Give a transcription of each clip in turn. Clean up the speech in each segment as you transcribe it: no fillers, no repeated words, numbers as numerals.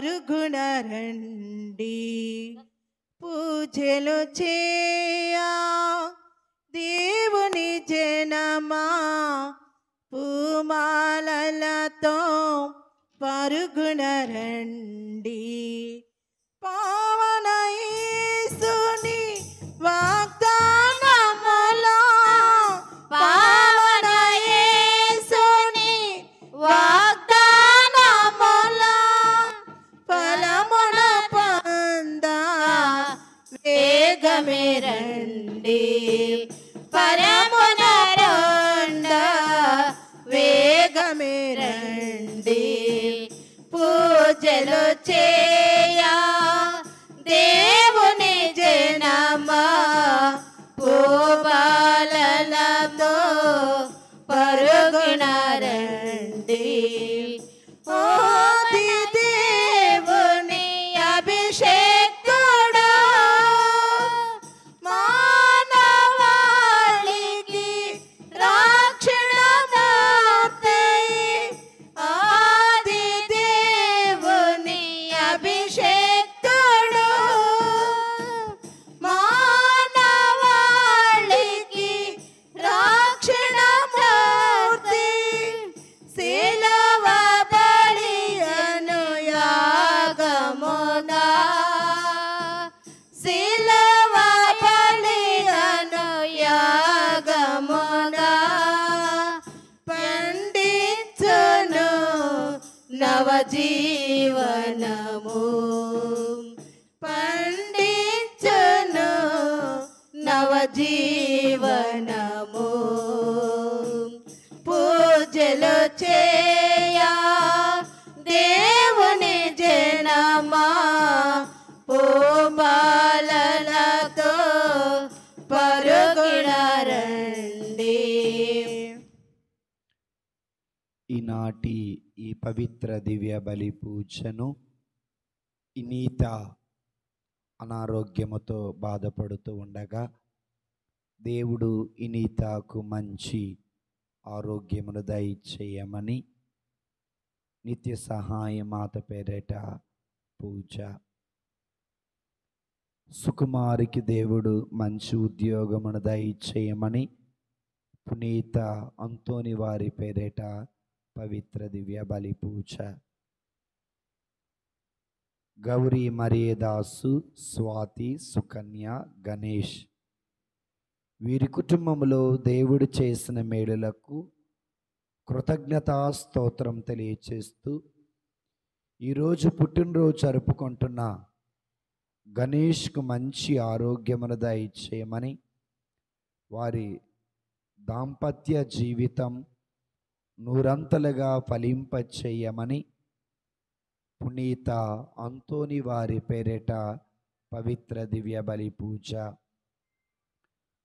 పరుగున రండి, పూజలు చేయా దేవుని జనమా, పూమాలలతో పరుగున రండి. పావన యేసుని వాగ్దానములో, పావన యేసుని వాగ్దానములో ఫలమున పొంద వేగమే రండి, పరమున రండ వేగమే రండి. పూజలు చేయా దేవుని జనమా, పూబాలలతో పరుగున రండి. ఆది దేవుని అభిషేకుడు మానవాళికి రక్షణదాతై, ఆది దేవుని అభిషేకుడు మానవాళికి రక్షణమూర్తి, శిలువ బలి అను యాగమునా, శిలువ బలి అను యాగమునా పండించును నవజీవనము, పండించును నవజీవనము. పూజలు చేయా దేవుని జనమా, పూబాలలతో పరుగున రండి. ఈనాటి ఈ పవిత్ర దివ్య బలి పూజను ఇనీత అనారోగ్యముతో బాధపడుతూ ఉండగా దేవుడు ఇనీతకు మంచి ఆరోగ్యమును దయచేయమని నిత్య సహాయ మాత పేరిట పూజ. సుకుమారికి దేవుడు మంచి ఉద్యోగమును దయచేయమని పునీత అంతోని వారి పేరిట పవిత్ర దివ్య బలి పూజ. గౌరీ మరియదాసు, స్వాతి, సుకన్య, గణేష్ వీరి కుటుంబంలో దేవుడు చేసిన మేలులకు కృతజ్ఞతా స్తోత్రం తెలియచేస్తూ ఈరోజు పుట్టినరోజు జరుపుకుంటున్న గణేష్కు మంచి ఆరోగ్యమును దయచేయమని, వారి దాంపత్య జీవితం నూరంతలుగా ఫలింపచేయమని పునీత అంతోని వారి పేరిట పవిత్ర దివ్య బలి పూజ.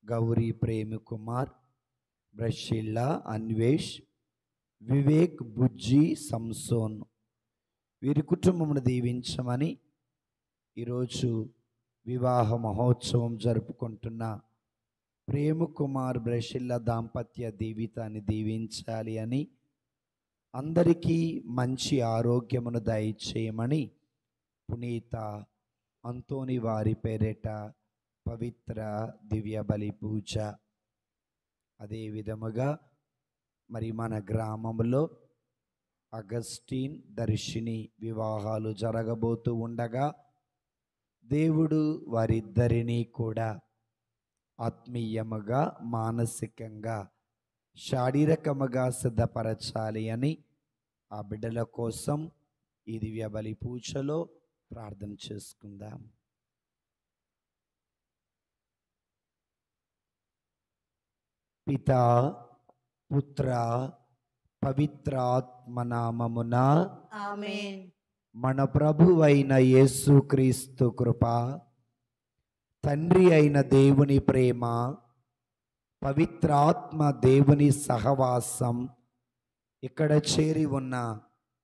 గౌరీ ప్రేమకుమార్, బ్రషిల్లా, అన్వేష్, వివేక్, బుజ్జి, సంసోన్ వీరి కుటుంబమును దీవించమని, ఈరోజు వివాహ మహోత్సవం జరుపుకుంటున్న ప్రేమకుమార్, బ్రషిల్లా దాంపత్య జీవితాన్ని దీవించాలి అని, అందరికీ మంచి ఆరోగ్యమును దయచేయమని పునీత అంతోని వారి పేరిట పవిత్ర దివ్య బలి పూజ. అదే విధముగా మరి మన గ్రామంలో అగస్టిన్, దర్శిని వివాహాలు జరగబోతూ ఉండగా దేవుడు వారిద్దరినీ కూడా ఆత్మీయముగా, మానసికంగా, శారీరకముగా సిద్ధపరచాలి అని ఆ బిడ్డల కోసం ఈ దివ్య బలి పూజలో ప్రార్థన చేసుకుందాం. పితా, పుత్ర, పవిత్రాత్మ నామమున ఆమేన్. మన ప్రభువైన యేసుక్రీస్తు కృప, తండ్రి అయిన దేవుని ప్రేమ, పవిత్రాత్మ దేవుని సహవాసం ఇక్కడ చేరి ఉన్న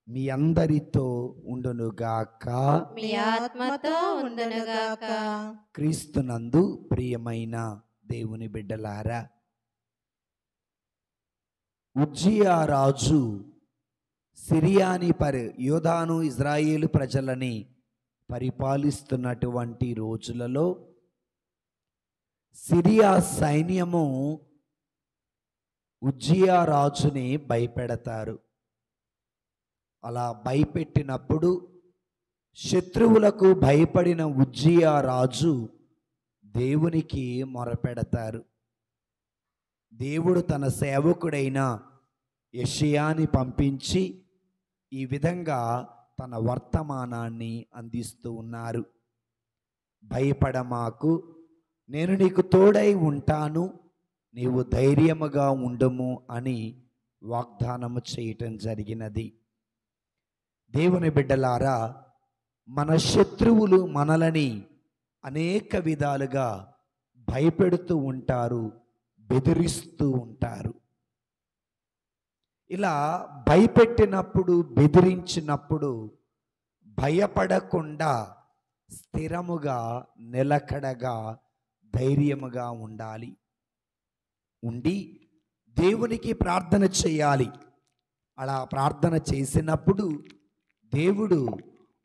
మీ అందరితో ఉండునుగాక. మీ ఆత్మతో ఉండునుగాక. క్రీస్తునందు ప్రియమైన దేవుని బిడ్డలారా, ఉజ్జియా రాజు సిరియాని యోధాను ఇజ్రాయేలు ప్రజలని పరిపాలిస్తున్నటువంటి రోజులలో సిరియా సైన్యము ఉజ్జియా రాజుని భయపెడతారు. అలా భయపెట్టినప్పుడు శత్రువులకు భయపడిన ఉజ్జియా రాజు దేవునికి మొరపెడతారు. దేవుడు తన సేవకుడైన యెషయాని పంపించి ఈ విధంగా తన వర్తమానాన్ని అందిస్తూ ఉన్నారు. భయపడమాకు, నేను నీకు తోడై ఉంటాను, నీవు ధైర్యముగా ఉండుము అని వాగ్దానము చేయటం జరిగినది. దేవుని బిడ్డలారా, మన శత్రువులు మనలని అనేక విధాలుగా భయపెడుతూ ఉంటారు, బెదిరిస్తూ ఉంటారు. ఇలా భయపెట్టినప్పుడు, బెదిరించినప్పుడు భయపడకుండా స్థిరముగా, నిలకడగా, ధైర్యముగా ఉండాలి. ఉండి దేవునికి ప్రార్థన చేయాలి. అలా ప్రార్థన చేసినప్పుడు దేవుడు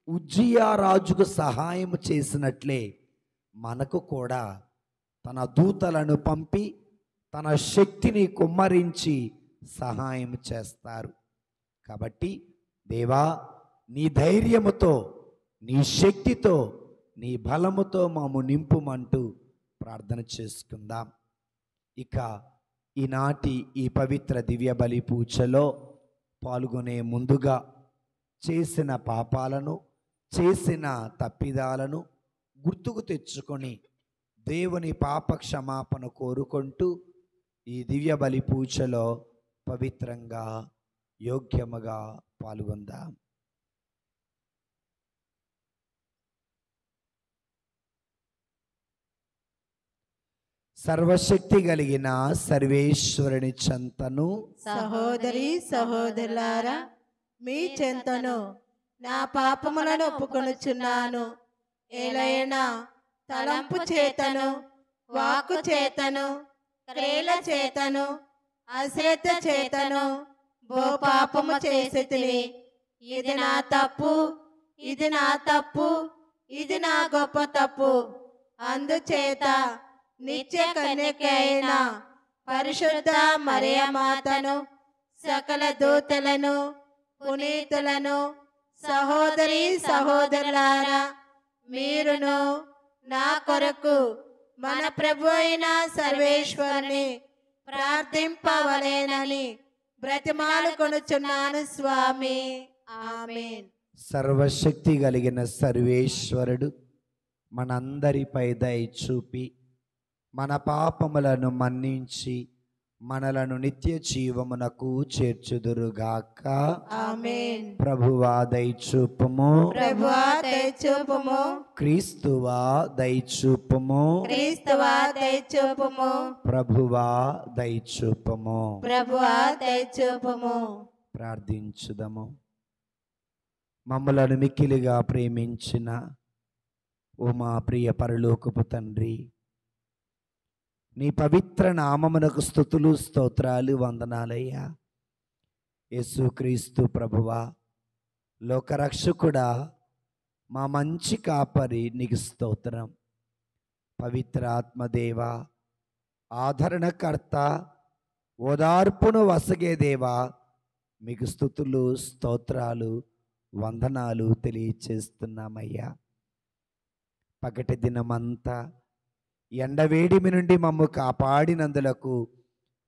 ఉజ్జియా రాజుకు సహాయం చేసినట్లే మనకు కూడా తన దూతలను పంపి తన శక్తిని కుమ్మరించి సహాయం చేస్తారు. కాబట్టి దేవా, నీ ధైర్యముతో, నీ శక్తితో, నీ బలముతో మాము నింపుమంటూ ప్రార్థన చేసుకుందాం. ఇక ఈనాటి ఈ పవిత్ర దివ్య బలి పూజలో పాల్గొనే ముందుగా చేసిన పాపాలను, చేసిన తప్పిదాలను గుర్తుకు తెచ్చుకొని దేవుని పాప క్షమాపణ కోరుకుంటూ ఈ దివ్య బలి పూజలో పవిత్రంగా, యోగ్యముగా పాల్గొందాం. సర్వశక్తి కలిగిన సర్వేశ్వరుని చెంతను, సహోదరి సహోదరులారా, మీ చెంతను నా పాపములను ఒప్పుకొనుచున్నాను. ఏలైనా తలంపు చేతను, వాక్కు చేతను, క్రియల చేతను, అశ్రద్ధ చేతను పాపము చేసితిని. ఇది నా తప్పు, ఇది నా తప్పు, ఇది నా గొప్ప తప్పు. అందుచేత నిత్య కన్యక అయిన పరిశుద్ధ మరియ మాతను, సకల దూతలను, పునీతులను, సహోదరి సహోదరులారా, మీరును నా కొరకు మన ప్రభు అయిన సర్వేశ్వరుని ప్రార్థింపవలేనని బ్రతిమాలుకొనుచున్నాను స్వామి. ఆమేన్. సర్వశక్తి కలిగిన సర్వేశ్వరుడు మనందరిపై దయ చూపి మన పాపములను మన్నించి మనలను నిత్య జీవమునకు చేర్చుదురుగాక. ఆమేన్. ప్రభువా దయచూపుము, ప్రభువా దయచూపుము, క్రీస్తువా దయచూపుము, క్రీస్తువా దయచూపుము, ప్రభువా దయచూపుము. ప్రభువా దయచూపుము. ప్రార్థించుదము. మమ్మలను మిక్కిలిగా ప్రేమించిన ఓ మా ప్రియ పరలోకపు తండ్రి, నీ పవిత్ర నామమునకు స్తుతులు, స్తోత్రాలు, వందనాలయ్యా. యేసుక్రీస్తు ప్రభువా, లోకరక్షకుడా, మా మంచి కాపరి, నీకు స్తోత్రం. పవిత్ర ఆత్మదేవా, ఆదరణకర్త, ఓదార్పును వసగే దేవా, మీకు స్తుతులు, స్తోత్రాలు, వందనాలు తెలియచేస్తున్నామయ్యా. పగటి దినమంతా ఎండవేడిమి నుండి మమ్ము కాపాడినందులకు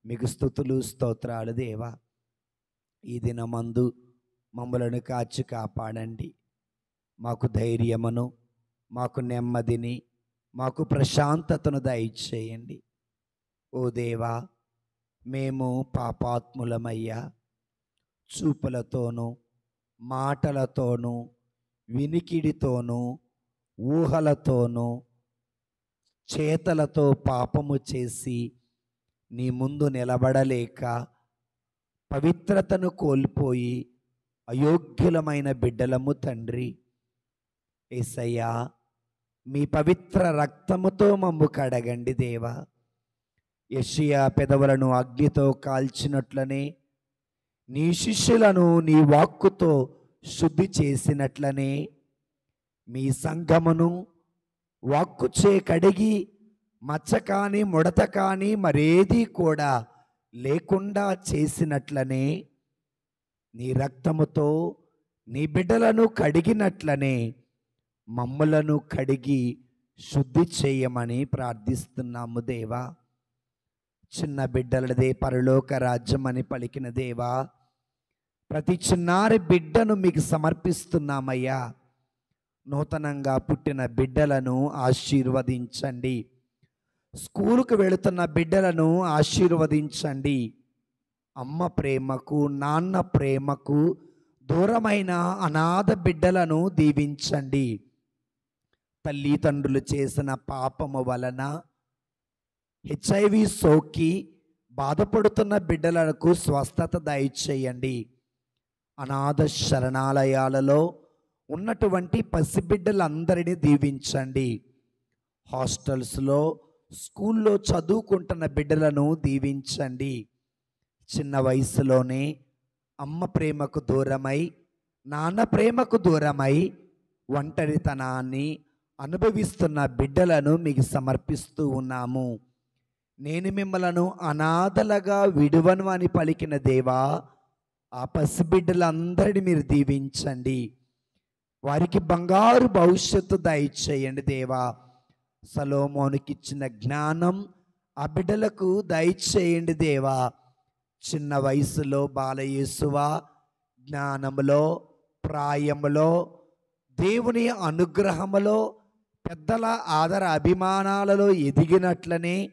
మీకు స్తుతులు, స్తోత్రాలు దేవా. ఈ దినమందు మమ్మలను కాచి కాపాడండి. మాకు ధైర్యమును, మాకు నెమ్మదిని, మాకు ప్రశాంతతను దయచేయండి. ఓ దేవా, మేము పాపాత్ములమయ్యా. చూపులతోనూ, మాటలతోనూ, వినికిడితోనూ, ఊహలతోనూ, చేతలతో పాపము చేసి నీ ముందు నిలబడలేక పవిత్రతను కోల్పోయి అయోగ్యులమైన బిడ్డలము తండ్రి. యేసయ్యా, మీ పవిత్ర రక్తముతో మమ్ము కడగండి దేవా. యెషయా పెదవులను అగ్నితో కాల్చినట్లనే నీ శిష్యులను నీ వాక్కుతో శుద్ధి చేసినట్లనే మీ సంఘమును వాక్కుచే కడిగి మచ్చ కానీ ముడత కానీ మరేది కూడా లేకుండా చేసినట్లనే నీ రక్తముతో నీ బిడ్డలను కడిగినట్లనే మమ్ములను కడిగి శుద్ధి చేయమని ప్రార్థిస్తున్నాము దేవా. చిన్న బిడ్డలదే పరలోక రాజ్యం అని పలికిన దేవా, ప్రతి చిన్నారి బిడ్డను మీకు సమర్పిస్తున్నామయ్యా. నూతనంగా పుట్టిన బిడ్డలను ఆశీర్వదించండి. స్కూలుకు వెళుతున్న బిడ్డలను ఆశీర్వదించండి. అమ్మ ప్రేమకు నాన్న ప్రేమకు దూరమైన అనాథ బిడ్డలను దీవించండి. తల్లిదండ్రులు చేసిన పాపము వలన HIV సోకి బాధపడుతున్న బిడ్డలకు స్వస్థత దయచేయండి. అనాథ శరణాలయాలలో ఉన్నటువంటి పసిబిడ్డలందరినీ దీవించండి. హాస్టల్స్లో స్కూల్లో చదువుకుంటున్న బిడ్డలను దీవించండి. చిన్న వయసులోనే అమ్మ ప్రేమకు దూరమై నాన్న ప్రేమకు దూరమై ఒంటరితనాన్ని అనుభవిస్తున్న బిడ్డలను మీకు సమర్పిస్తూ ఉన్నాము. నేను మిమ్మలను అనాథలుగా విడువను అని పలికిన దేవా, ఆ పసిబిడ్డలందరినీ మీరు దీవించండి. వారికి బంగారు భవిష్యత్తు దయచేయండి దేవా. సొలొమోనుకి ఇచ్చిన జ్ఞానం ఆ బిడ్డలకు దయచేయండి దేవా. చిన్న వయసులో బాలయేసువా జ్ఞానములో ప్రాయములో దేవుని అనుగ్రహములో పెద్దల ఆదర అభిమానాలలో ఎదిగినట్లనే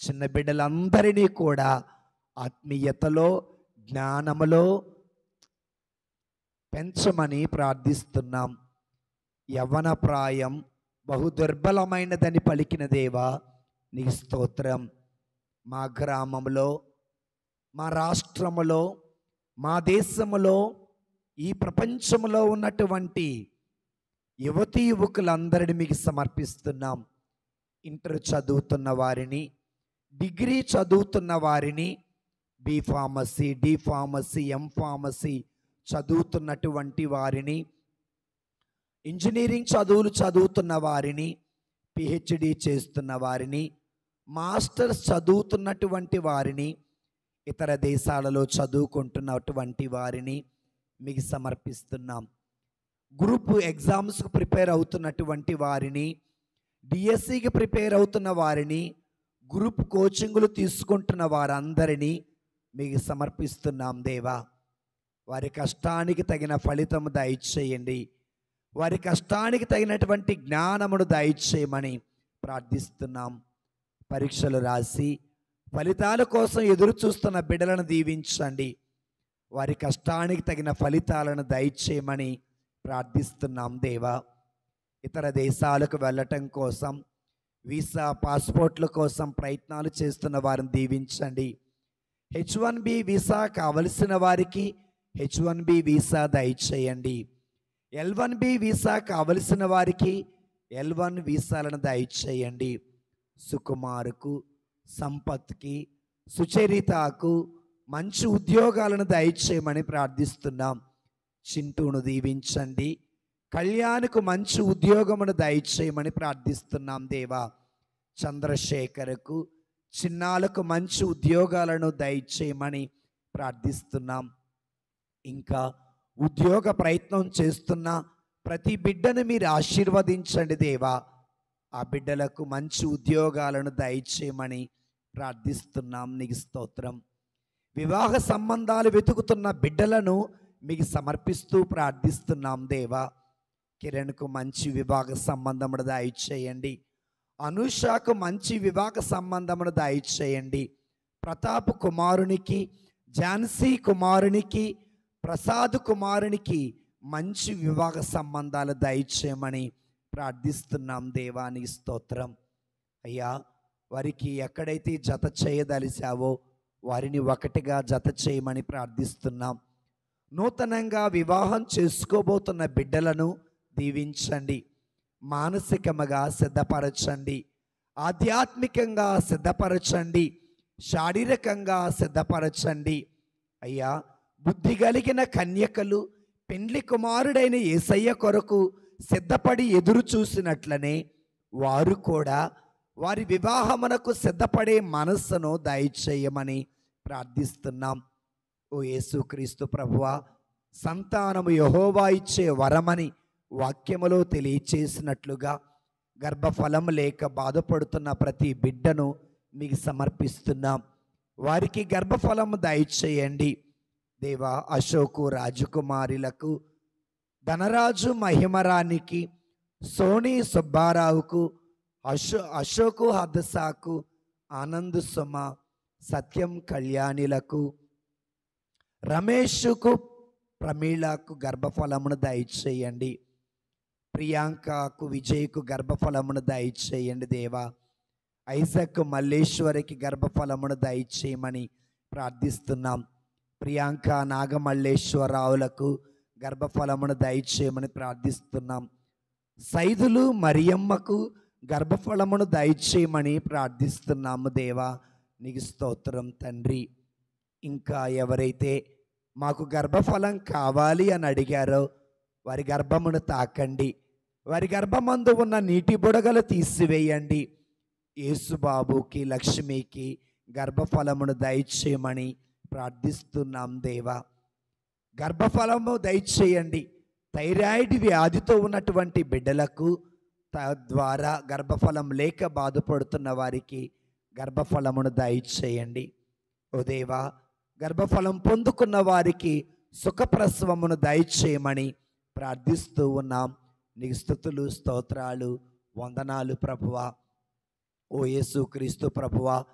చిన్న బిడ్డలందరినీ కూడా ఆత్మీయతలో జ్ఞానములో పెంచమని ప్రార్థిస్తున్నాం. యవ్వన ప్రాయం బహు దుర్బలమైనదని పలికిన దేవా, నీ స్తోత్రం. మా గ్రామంలో, మా రాష్ట్రములో, మా దేశములో, ఈ ప్రపంచంలో ఉన్నటువంటి యువతీ యువకులందరినీ మీకు సమర్పిస్తున్నాం. ఇంటర్ చదువుతున్న వారిని, డిగ్రీ చదువుతున్న వారిని, B pharmacy, D pharmacy, M pharmacy చదువుతున్నటువంటి వారిని, ఇంజనీరింగ్ చదువులు చదువుతున్న వారిని, పిహెచ్డి చేస్తున్న వారిని, మాస్టర్స్ చదువుతున్నటువంటి వారిని, ఇతర దేశాలలో చదువుకుంటున్నటువంటి వారిని మీకు సమర్పిస్తున్నాం. గ్రూప్ ఎగ్జామ్స్కి ప్రిపేర్ అవుతున్నటువంటి వారిని, డిఎస్సికి ప్రిపేర్ అవుతున్న వారిని, గ్రూప్ కోచింగులు తీసుకుంటున్న వారందరినీ మీకు సమర్పిస్తున్నాం దేవా. వారి కష్టానికి తగిన ఫలితం దయచేయండి. వారి కష్టానికి తగినటువంటి జ్ఞానమును దయచేయమని ప్రార్థిస్తున్నాం. పరీక్షలు రాసి ఫలితాల కోసం ఎదురు చూస్తున్న బిడ్డలను దీవించండి. వారి కష్టానికి తగిన ఫలితాలను దయచేయమని ప్రార్థిస్తున్నాం దేవా. ఇతర దేశాలకు వెళ్ళటం కోసం వీసా పాస్పోర్ట్ల కోసం ప్రయత్నాలు చేస్తున్న వారిని దీవించండి. H1B వీసా కావలసిన వారికి H1B వీసా దయచేయండి. L1B వీసా కావలసిన వారికి L1 వీసాలను దయచేయండి. సుకుమార్కు, సంపత్కి, సుచరితకు మంచి ఉద్యోగాలను దయచేయమని ప్రార్థిస్తున్నాం. చింటూను దీవించండి. కళ్యాణ్కు మంచి ఉద్యోగమును దయచేయమని ప్రార్థిస్తున్నాం దేవా. చంద్రశేఖర్కు, చిన్నాలకు మంచి ఉద్యోగాలను దయచేయమని ప్రార్థిస్తున్నాం. ఇంకా ఉద్యోగ ప్రయత్నం చేస్తున్న ప్రతి బిడ్డను మీరు ఆశీర్వదించండి దేవా. ఆ బిడ్డలకు మంచి ఉద్యోగాలను దయచేయమని ప్రార్థిస్తున్నాం. నీకు స్తోత్రం. వివాహ సంబంధాలు వెతుకుతున్న బిడ్డలను మీకు సమర్పిస్తూ ప్రార్థిస్తున్నాం దేవా. కిరణ్కు మంచి వివాహ సంబంధమును దయచేయండి. అనుషాకు మంచి వివాహ సంబంధమును దయచేయండి. ప్రతాప్ కుమారునికి, ఝాన్సీ కుమారునికి, ప్రసాద్ కుమారునికి మంచి వివాహ సంబంధాలు దయచేయమని ప్రార్థిస్తున్నాం దేవా. నీ స్తోత్రం. అయ్యా, వారికి ఎక్కడైతే జత చేయదలిచావో వారిని ఒకటిగా జత చేయమని ప్రార్థిస్తున్నాం. నూతనంగా వివాహం చేసుకోబోతున్న బిడ్డలను దీవించండి. మానసికముగా సిద్ధపరచండి, ఆధ్యాత్మికంగా సిద్ధపరచండి, శారీరకంగా సిద్ధపరచండి. అయ్యా, బుద్ధి కలిగిన కన్యకలు పెండ్లి కుమారుడైన యేసయ్య కొరకు సిద్ధపడి ఎదురు చూసినట్లనే వారు కూడా వారి వివాహమునకు సిద్ధపడే మనస్సును దయచేయమని ప్రార్థిస్తున్నాం. ఓ యేసుక్రీస్తు ప్రభువా, సంతానము యెహోవా ఇచ్చే వరమని వాక్యములో తెలియచేసినట్లుగా గర్భఫలం లేక బాధపడుతున్న ప్రతి బిడ్డను మీకు సమర్పిస్తున్నాం. వారికి గర్భఫలము దయచేయండి దేవా. అశోకు రాజకుమారులకు, ధనరాజు మహిమరానికి, సోని సుబ్బారావుకు, అశోకు హదసాకు, ఆనంద్ సుమ, సత్యం కళ్యాణిలకు, రమేష్కు, ప్రమీళకు గర్భఫలమును దయచేయండి. ప్రియాంకకు, విజయ్కు గర్భఫలమును దయచేయండి దేవా. ఐజక్ మల్లేశ్వరికి గర్భఫలమును దయచేయమని ప్రార్థిస్తున్నాం. ప్రియాంక నాగమల్లేశ్వరరావులకు గర్భఫలమును దయచేయమని ప్రార్థిస్తున్నాం. సైదులు మరియమ్మకు గర్భఫలమును దయచేయమని ప్రార్థిస్తున్నాము దేవా. నీకు స్తోత్రం తండ్రి. ఇంకా ఎవరైతే మాకు గర్భఫలం కావాలి అని అడిగారో వారి గర్భమును తాకండి. వారి గర్భమందు ఉన్న నీటి బుడగలు తీసివేయండి. యేసుబాబుకి, లక్ష్మికి గర్భఫలమును దయచేయమని ప్రార్థిస్తున్నాం దేవా. గర్భఫలము దయచేయండి. థైరాయిడ్ వ్యాధితో ఉన్నటువంటి బిడ్డలకు తద్వారా గర్భఫలం లేక బాధపడుతున్న వారికి గర్భఫలమును దయచేయండి. ఓ దేవా, గర్భఫలం పొందుకున్న వారికి సుఖప్రసవమును దయచేయమని ప్రార్థిస్తూ ఉన్నాం. నీకు స్తుతులు, స్తోత్రాలు, వందనాలు ప్రభువా. ఓ యేసుక్రీస్తు ప్రభువా,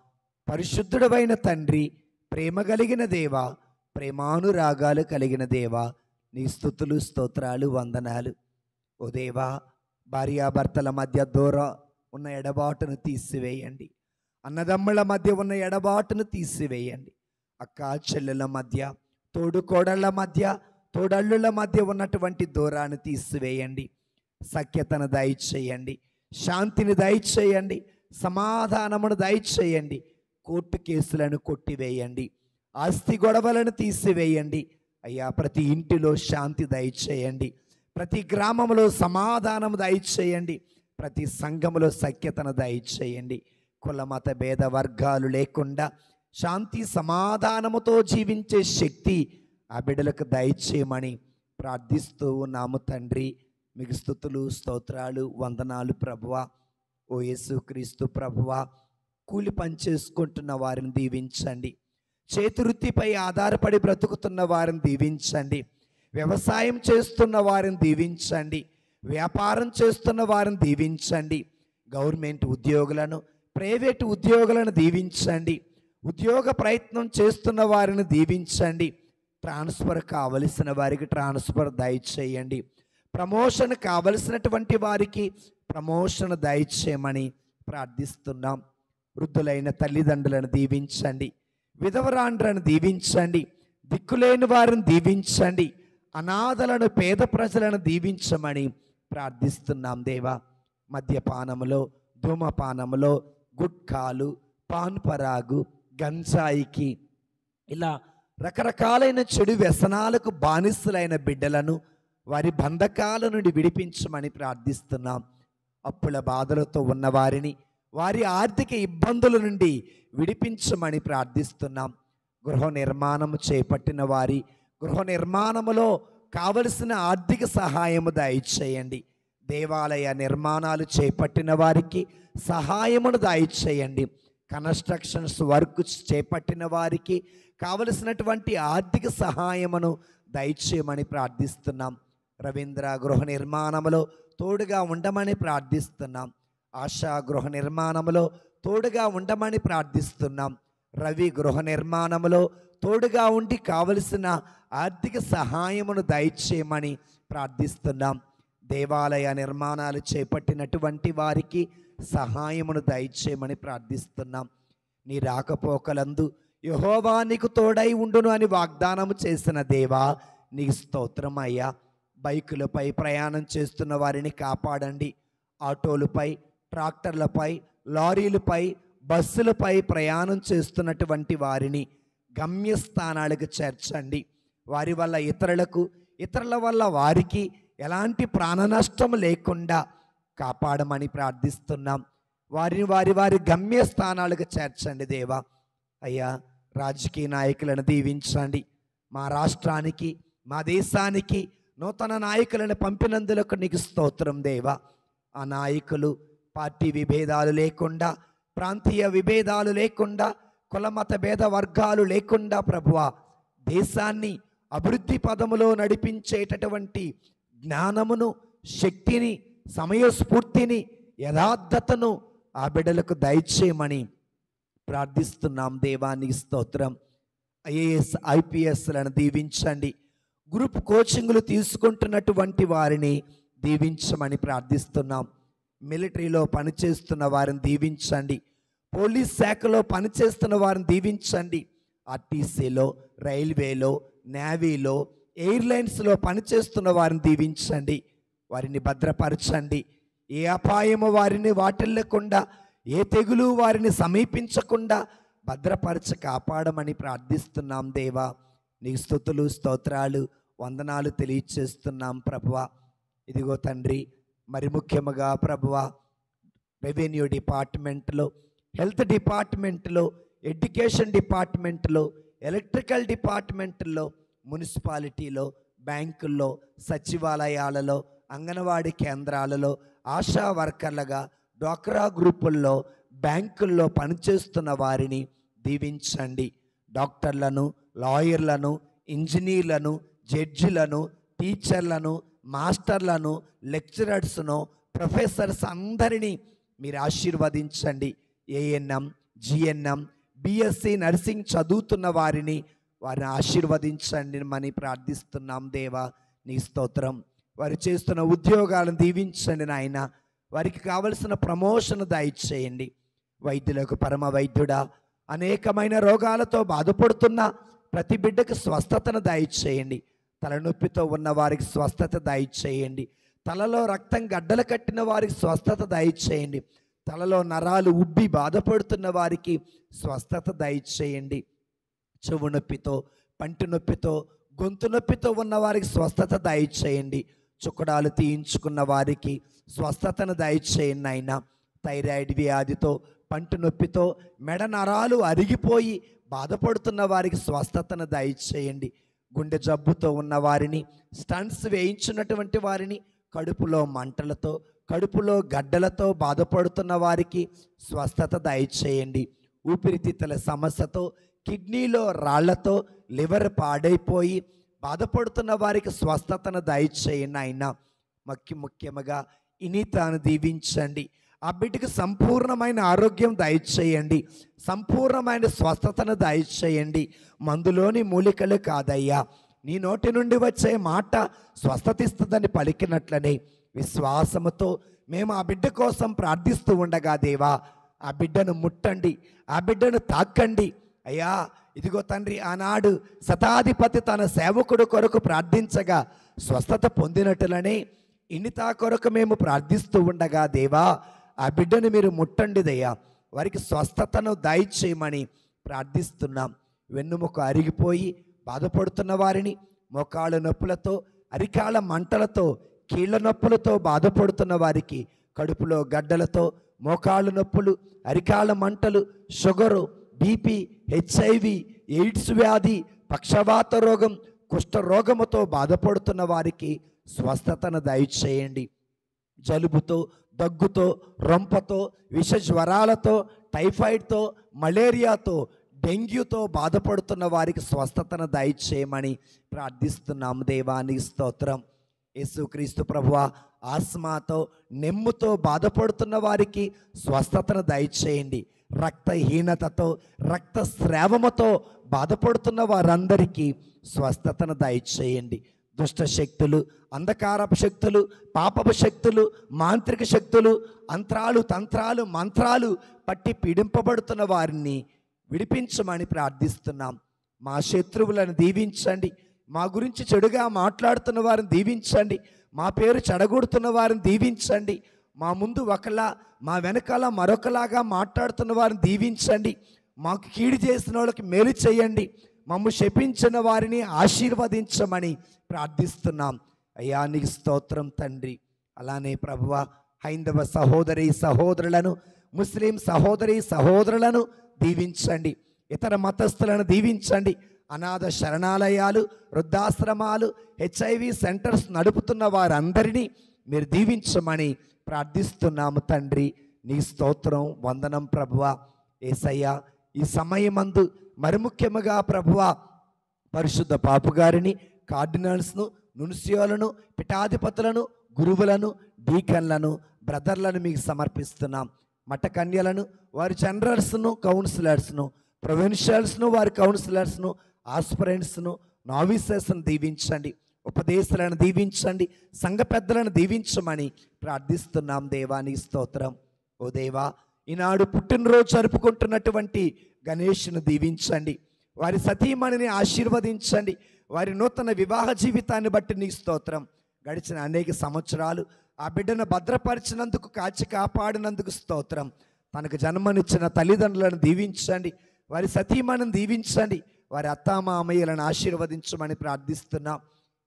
పరిశుద్ధుడవైన తండ్రి, ప్రేమ కలిగిన దేవా, ప్రేమానురాగాలు కలిగిన దేవా, నీ స్తుతులు, స్తోత్రాలు, వందనాలు. ఓ దేవా, భార్యాభర్తల మధ్య దూరం ఉన్న ఎడబాటును తీసివేయండి. అన్నదమ్ముల మధ్య ఉన్న ఎడబాటును తీసివేయండి. అక్క చెల్లెల మధ్య, తోడుకోడళ్ళ మధ్య, తోడళ్ళుల మధ్య ఉన్నటువంటి దూరాన్ని తీసివేయండి. సఖ్యతను దయచేయండి. శాంతిని దయచేయండి. సమాధానమును దయచేయండి. కోర్టు కేసులను కొట్టివేయండి. ఆస్తి గొడవలను తీసివేయండి. అయ్యా, ప్రతి ఇంటిలో శాంతి దయచేయండి. ప్రతి గ్రామంలో సమాధానం దయచేయండి. ప్రతి సంఘములో సఖ్యతను దయచేయండి. కుల మత భేద వర్గాలు లేకుండా శాంతి సమాధానముతో జీవించే శక్తి ఆ బిడ్డలకు దయచేయమని ప్రార్థిస్తూ ఉన్నాము తండ్రి. మీకు స్తుతులు, స్తోత్రాలు, వందనాలు ప్రభువా. ఓ యేసుక్రీస్తు ప్రభువా, కూలి పని చేసుకుంటున్న వారిని దీవించండి. చేతివృత్తిపై ఆధారపడి బ్రతుకుతున్న వారిని దీవించండి. వ్యవసాయం చేస్తున్న వారిని దీవించండి. వ్యాపారం చేస్తున్న వారిని దీవించండి. గవర్నమెంట్ ఉద్యోగులను, ప్రైవేటు ఉద్యోగులను దీవించండి. ఉద్యోగ ప్రయత్నం చేస్తున్న వారిని దీవించండి. ట్రాన్స్ఫర్ కావలసిన వారికి ట్రాన్స్ఫర్ దయచేయండి. ప్రమోషన్ కావలసినటువంటి వారికి ప్రమోషన్ దయచేయమని ప్రార్థిస్తున్నాం. వృద్ధులైన తల్లిదండ్రులను దీవించండి. విధవరాండ్రను దీవించండి. దిక్కులేని వారిని దీవించండి. అనాథలను, పేద ప్రజలను దీవించమని ప్రార్థిస్తున్నాం దేవా. మద్యపానములో, ధూమపానములో, గుట్కాలు, పాన్ పరాగు, గంజాయికి, ఇలా రకరకాలైన చెడు వ్యసనాలకు బానిసలైన బిడ్డలను వారి బంధకాల నుండి విడిపించమని ప్రార్థిస్తున్నాం. అప్పుల బాధలతో ఉన్నవారిని వారి ఆర్థిక ఇబ్బందుల నుండి విడిపించమని ప్రార్థిస్తున్నాం. గృహ నిర్మాణము చేపట్టిన వారి గృహ నిర్మాణములో కావలసిన ఆర్థిక సహాయము దయచేయండి. దేవాలయ నిర్మాణాలు చేపట్టిన వారికి సహాయమును దయచేయండి. కన్స్ట్రక్షన్స్ వర్క్ చేపట్టిన వారికి కావలసినటువంటి ఆర్థిక సహాయమును దయచేయమని ప్రార్థిస్తున్నాం. రవీంద్ర గృహ నిర్మాణములో తోడుగా ఉండమని ప్రార్థిస్తున్నాం. ఆశా గృహ నిర్మాణములో తోడుగా ఉండమని ప్రార్థిస్తున్నాం. రవి గృహ నిర్మాణములో తోడుగా ఉండి కావలసిన ఆర్థిక సహాయమును దయచేయమని ప్రార్థిస్తున్నాం. దేవాలయ నిర్మాణాలు చేపట్టినటువంటి వారికి సహాయమును దయచేయమని ప్రార్థిస్తున్నాం. నీ రాకపోకలందు యెహోవా నీకు తోడై ఉండును అని వాగ్దానము చేసిన దేవా, నీకు స్తోత్రం అయ్యా. బైకులపై ప్రయాణం చేస్తున్న వారిని కాపాడండి. ఆటోలపై, ట్రాక్టర్లపై, లారీలపై, బస్సులపై ప్రయాణం చేస్తున్నటువంటి వారిని గమ్యస్థానాలకు చేర్చండి. వారి వల్ల ఇతరులకు, ఇతరుల వల్ల వారికి ఎలాంటి ప్రాణ నష్టం లేకుండా కాపాడమని ప్రార్థిస్తున్నాం. వారిని వారి గమ్య స్థానాలకు చేర్చండి దేవా. అయ్యా, రాజకీయ నాయకులను దీవించండి. మా రాష్ట్రానికి, మా దేశానికి నూతన నాయకులను పంపినందులకు నీకు స్తోత్రం దేవా. ఆ నాయకులు పార్టీ విభేదాలు లేకుండా, ప్రాంతీయ విభేదాలు లేకుండా, కులమత భేద వర్గాలు లేకుండా ప్రభువా, దేశాన్ని అభివృద్ధి పదములో నడిపించేటటువంటి జ్ఞానమును, శక్తిని, సమయస్ఫూర్తిని, యథార్థతను ఆ బిడ్డలకు దయచేయమని ప్రార్థిస్తున్నాం దేవా. నీకు స్తోత్రం. ఐఏఎస్, ఐపీఎస్లను దీవించండి. గ్రూప్ కోచింగ్లు తీసుకుంటున్నటువంటి వారిని దీవించమని ప్రార్థిస్తున్నాం. మిలిటరీలో పనిచేస్తున్న వారిని దీవించండి. పోలీస్ శాఖలో పనిచేస్తున్న వారిని దీవించండి. ఆర్టీసీలో, రైల్వేలో, నేవీలో, ఎయిర్లైన్స్లో పనిచేస్తున్న వారిని దీవించండి. వారిని భద్రపరచండి. ఏ అపాయము వారిని వాటిల్లకుండా, ఏ తెగులు వారిని సమీపించకుండా భద్రపరచ కాపాడమని ప్రార్థిస్తున్నాం దేవా. నీకు స్తుతులు, స్తోత్రాలు, వందనాలు తెలియచేస్తున్నాం ప్రభువా. ఇదిగో తండ్రి, మరి ముఖ్యముగా ప్రభువా, రెవెన్యూ డిపార్ట్మెంట్లో, హెల్త్ డిపార్ట్మెంట్లో, ఎడ్యుకేషన్ డిపార్ట్మెంట్లో, ఎలక్ట్రికల్ డిపార్ట్మెంట్లో, మున్సిపాలిటీలో, బ్యాంకుల్లో, సచివాలయాలలో, అంగన్వాడీ కేంద్రాలలో, ఆశా వర్కర్లుగా, డ్వాక్రా గ్రూపుల్లో, బ్యాంకుల్లో పనిచేస్తున్న వారిని దీవించండి. డాక్టర్లను, లాయర్లను, ఇంజనీర్లను, జడ్జిలను, టీచర్లను, మాస్టర్లను, లెక్చరర్స్ను, ప్రొఫెసర్స్ అందరినీ మీరు ఆశీర్వదించండి. ఏఎన్ఎం, జిఎన్ఎం, బిఎస్సి నర్సింగ్ చదువుతున్న వారిని ఆశీర్వదించండి అని ప్రార్థిస్తున్నాం దేవా. నీ స్తోత్రం. వారు చేస్తున్న ఉద్యోగాలను దీవించండి నాయన. వారికి కావలసిన ప్రమోషన్ దయచేయండి. వైద్యులకు పరమ వైద్యుడా, అనేకమైన రోగాలతో బాధపడుతున్న ప్రతి బిడ్డకు స్వస్థతను దయచేయండి. తలనొప్పితో ఉన్న వారికి స్వస్థత దయచేయండి. తలలో రక్తం గడ్డలు కట్టిన వారికి స్వస్థత దయచేయండి. తలలో నరాలు ఉబ్బి బాధపడుతున్న వారికి స్వస్థత దయచేయండి. చెవు నొప్పితో, పంటి నొప్పితో, గొంతు నొప్పితో ఉన్న వారికి స్వస్థత దయచేయండి. చుక్కడాలు తీయించుకున్న వారికి స్వస్థతను దయచేయండి అయినా. థైరాయిడ్ వ్యాధితో, పంటి నొప్పితో, మెడ నరాలు అరిగిపోయి బాధపడుతున్న వారికి స్వస్థతను దయచేయండి. గుండె జబ్బుతో ఉన్న వారిని, స్టంట్స్ వేయించినటువంటి వారిని, కడుపులో మంటలతో, కడుపులో గడ్డలతో బాధపడుతున్న వారికి స్వస్థత దయచేయండి. ఊపిరితిత్తుల సమస్యతో, కిడ్నీలో రాళ్లతో, లివర్ పాడైపోయి బాధపడుతున్న వారికి స్వస్థతను దయచేయండి అయినా. ముఖ్యముగా ఇనితాను దీవించండి. ఆ బిడ్డకు సంపూర్ణమైన ఆరోగ్యం దయచేయండి. సంపూర్ణమైన స్వస్థతను దయచేయండి. మందులోని మూలికలు కాదయ్యా, నీ నోటి నుండి వచ్చే మాట స్వస్థత ఇస్తుందని పలికినట్లనే విశ్వాసముతో మేము ఆ బిడ్డ కోసం ప్రార్థిస్తూ ఉండగా దేవా, ఆ బిడ్డను ముట్టండి, ఆ బిడ్డను తాకండి అయ్యా. ఇదిగో తండ్రి, ఆనాడు శతాధిపతి తన సేవకుడు కొరకు ప్రార్థించగా స్వస్థత పొందినట్లనే ఇనితా కొరకు మేము ప్రార్థిస్తూ ఉండగా దేవా, ఆ బిడ్డను మీరు ముట్టండి దయ్యా, వారికి స్వస్థతను దయచేయమని ప్రార్థిస్తున్నాం. వెన్నుముక అరిగిపోయి బాధపడుతున్న వారిని, మోకాళ్ళ నొప్పులతో, అరికాళ్ళ మంటలతో, కీళ్ళ నొప్పులతో బాధపడుతున్న వారికి, కడుపులో గడ్డలతో, మోకాళ్ళ నొప్పులు, అరికాళ్ళ మంటలు, షుగరు, బీపీ, హెచ్ఐవి, ఎయిడ్స్ వ్యాధి, పక్షవాత రోగం, కుష్ఠరోగముతో బాధపడుతున్న వారికి స్వస్థతను దయచేయండి. జలుబుతో, దగ్గుతో, రొంపతో, విష జ్వరాలతో, టైఫాయిడ్తో, మలేరియాతో, డెంగ్యూతో బాధపడుతున్న వారికి స్వస్థతను దయచేయమని ప్రార్థిస్తున్నాము దేవా. నీ స్తోత్రం. యేసుక్రీస్తు ప్రభువా, ఆస్మాతో, నెమ్ముతో బాధపడుతున్న వారికి స్వస్థతను దయచేయండి. రక్తహీనతతో, రక్తస్రావముతో బాధపడుతున్న వారందరికీ స్వస్థతను దయచేయండి. దుష్ట శక్తులు, అంధకారపు శక్తులు, పాపపు శక్తులు, మాంత్రిక శక్తులు, అంత్రాలు, తంత్రాలు, మంత్రాలు పట్టి పీడింపబడుతున్న వారిని విడిపించమని ప్రార్థిస్తున్నాం. మా శత్రువులను దీవించండి. మా గురించి చెడుగా మాట్లాడుతున్న వారిని దీవించండి. మా పేరు చెడగొడుతున్న వారిని దీవించండి. మా ముందు ఒకలా, మా వెనకాల మరొకలాగా మాట్లాడుతున్న వారిని దీవించండి. మాకు కీడు చేసిన వాళ్ళకి మేలు చేయండి. మమ్ము శపించిన వారిని ఆశీర్వదించమని ప్రార్థిస్తున్నాం. అయ్యా నీకు స్తోత్రం తండ్రి. అలానే ప్రభువా హైందవ సహోదరి సహోదరులను, ముస్లిం సహోదరి సహోదరులను దీవించండి. ఇతర మతస్థులను దీవించండి. అనాథ శరణాలయాలు, వృద్ధాశ్రమాలు, HIV సెంటర్స్ నడుపుతున్న వారందరినీ మీరు దీవించమని ప్రార్థిస్తున్నాము తండ్రి. నీ స్తోత్రం వందనం ప్రభువా. యేసయ్యా ఈ సమయమందు మరి ముఖ్యముగా ప్రభువా పరిశుద్ధ పాపు గారిని, కార్డినల్స్ను, నున్సియోలను, పిఠాధిపతులను, గురువులను, డీకన్లను, బ్రదర్లను మీకు సమర్పిస్తున్నాం. మఠ కన్యలను, వారి జనరల్స్ను, కౌన్సిలర్స్ను, ప్రొవిన్షియల్స్ను, వారి కౌన్సిలర్స్ను, ఆస్పిరెంట్స్ను, నావిసెస్ను దీవించండి. ఉపదేశాలను దీవించండి. సంఘ పెద్దలను దీవించమని ప్రార్థిస్తున్నాం దేవా. నీ స్తోత్రం. ఓ దేవా ఈనాడు పుట్టినరోజు జరుపుకుంటున్నటువంటి గణేష్ను దీవించండి. వారి సతీమణిని ఆశీర్వదించండి. వారి నూతన వివాహ జీవితాన్ని బట్టి నీ స్తోత్రం. గడిచిన అనేక సంవత్సరాలు ఆ బిడ్డను భద్రపరిచినందుకు, కాచి కాపాడినందుకు స్తోత్రం. తనకు జన్మనిచ్చిన తల్లిదండ్రులను దీవించండి. వారి సతీమణిని దీవించండి. వారి అత్తామామయ్యలను ఆశీర్వదించమని ప్రార్థిస్తున్నాం.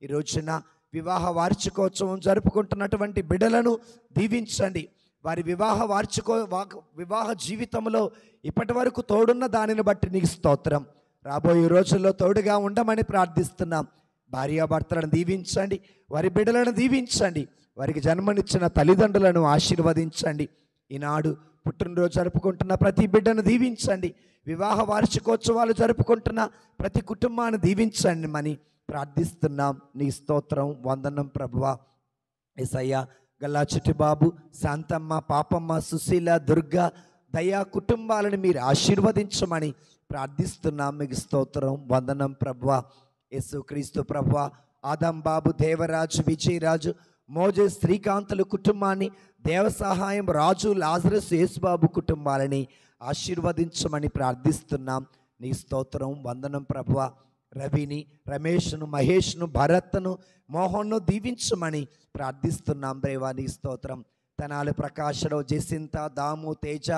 ఈ రోజున వివాహ వార్షికోత్సవం జరుపుకుంటున్నటువంటి బిడ్డలను దీవించండి. వారి వివాహ జీవితంలో ఇప్పటి వరకు తోడున్న దానిని బట్టి నీకు స్తోత్రం. రాబోయే రోజుల్లో తోడుగా ఉండమని ప్రార్థిస్తున్నాం. భార్యాభర్తలను దీవించండి. వారి బిడ్డలను దీవించండి. వారికి జన్మనిచ్చిన తల్లిదండ్రులను ఆశీర్వదించండి. ఈనాడు పుట్టినరోజు జరుపుకుంటున్న ప్రతి బిడ్డను దీవించండి. వివాహ వార్షికోత్సవాలు జరుపుకుంటున్న ప్రతి కుటుంబాన్ని దీవించండి అని ప్రార్థిస్తున్నాం. నీ స్తోత్రం వందనం ప్రభువా. యేసయ్యా గల్లా చిట్టిబాబు, శాంతమ్మ, పాపమ్మ, సుశీల, దుర్గా, దయా కుటుంబాలను మీరు ఆశీర్వదించమని ప్రార్థిస్తున్నాం. మీకు స్తోత్రం వందనం ప్రభువా. యేసుక్రీస్తు ప్రభువా ఆదం బాబు, దేవరాజు, విజయరాజు, మోజే, శ్రీకాంతుల కుటుంబాన్ని, దేవసహాయం, రాజు, లాజరస్, యేసుబాబు కుటుంబాలని ఆశీర్వదించమని ప్రార్థిస్తున్నాం. నీ స్తోత్రం వందనం ప్రభువా. రవిని, రమేష్ను, మహేష్ను, భరత్ను, మోహన్ను దీవించమని ప్రార్థిస్తున్నాం దేవా. నీ స్తోత్రం. తెనాలి ప్రకాశరావు, జసింత, దాము, తేజ,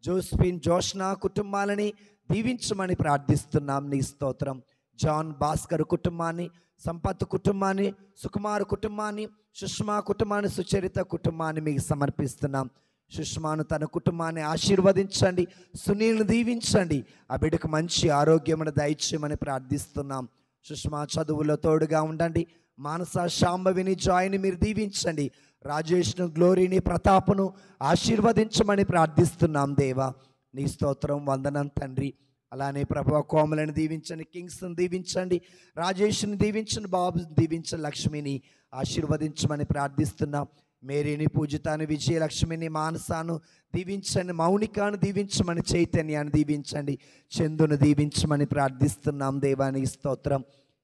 జోస్పిన్, జోష్నా కుటుంబాలని దీవించమని ప్రార్థిస్తున్నాం. నీ స్తోత్రం. జాన్, భాస్కర్ కుటుంబాన్ని, సంపత్ కుటుంబాన్ని, సుకుమార్ కుటుంబాన్ని, సుష్మా కుటుంబాన్ని, సుచరిత కుటుంబాన్ని మీకు సమర్పిస్తున్నాం. సుష్మాను తన కుటుంబాన్ని ఆశీర్వదించండి. సునీల్ని దీవించండి. ఆ బిడ్డకు మంచి ఆరోగ్యమును దయచేయమని ప్రార్థిస్తున్నాం. సుష్మా చదువులో తోడుగా ఉండండి. మానస, శాంభవిని, జాయిని మీరు దీవించండి. రాజేష్ను, గ్లోరీని, ప్రతాప్ను ఆశీర్వదించమని ప్రార్థిస్తున్నాం దేవా. నీ స్తోత్రం వందనం తండ్రి. అలానే ప్రభువా కోమలను దీవించండి. కింగ్స్ను దీవించండి. రాజేష్ని దీవించండి. బాబుని దీవించండి. లక్ష్మిని ఆశీర్వదించమని ప్రార్థిస్తున్నాం. మేరీని, పూజితాను, విజయలక్ష్మిని, మానసాను దీవించండి. మౌనికాను దీవించమని, చైతన్యాన్ని దీవించండి. చందును దీవించమని ప్రార్థిస్తున్నాం దేవా. నీ స్తోత్రం.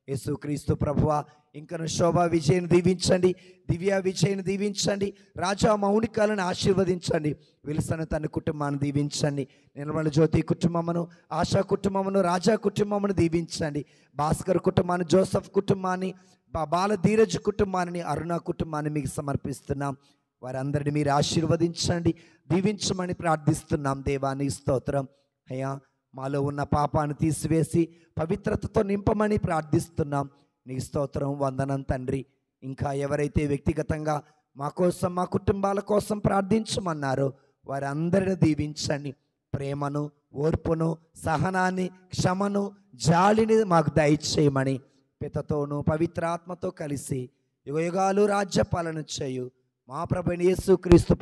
యేసుక్రీస్తు ప్రభువా ఇంకను శోభా విజయను దీవించండి. దివ్య విజయను దీవించండి. రాజా మౌనికాలను ఆశీర్వదించండి. విల్సను తన కుటుంబాన్ని దీవించండి. నిర్మల జ్యోతి కుటుంబమును, ఆశా కుటుంబమును, రాజా కుటుంబమును దీవించండి. భాస్కర్ కుటుంబాన్ని, జోసఫ్ కుటుంబాన్ని, బాల ధీరజ్ కుటుంబాన్ని, అరుణ కుటుంబాన్ని మీకు సమర్పిస్తున్నాం. వారందరినీ మీరు ఆశీర్వదించండి, దీవించమని ప్రార్థిస్తున్నాం దేవా. నీ స్తోత్రం. అయ్యా మాలో ఉన్న పాపాన్ని తీసివేసి పవిత్రతతో నింపమని ప్రార్థిస్తున్నాం. నీ స్తోత్రం వందనం తండ్రి. ఇంకా ఎవరైతే వ్యక్తిగతంగా మా కోసం, మా కుటుంబాల కోసం ప్రార్థించమన్నారో వారందరిని దీవించండి. ప్రేమను, ఓర్పును, సహనాన్ని, క్షమను, జాలిని మాకు దయచేయమని పితతోను పవిత్రాత్మతో కలిసి యుగయుగాలు రాజ్యపాలన చేయు మా ప్రభువైన యేసుక్రీస్తు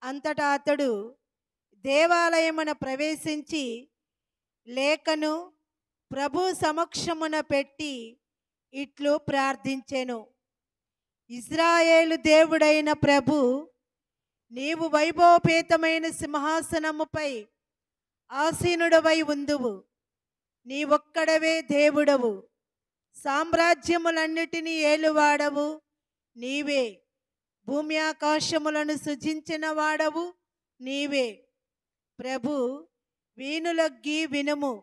అంతటా అతడు దేవాలయమున ప్రవేశించి లేఖను ప్రభు సమక్షమున పెట్టి ఇట్లు ప్రార్థించెను. ఇశ్రాయేలు దేవుడైన ప్రభు, నీవు వైభవపేతమైన సింహాసనముపై ఆసీనుడవై ఉందువు. నీవొక్కడవే దేవుడవు. సామ్రాజ్యములన్నిటినీ ఏలువాడవు నీవే. భూమి ఆకాశములను సృజించిన వాడవు నీవే. ప్రభు, వీణులొగ్గి వినుము,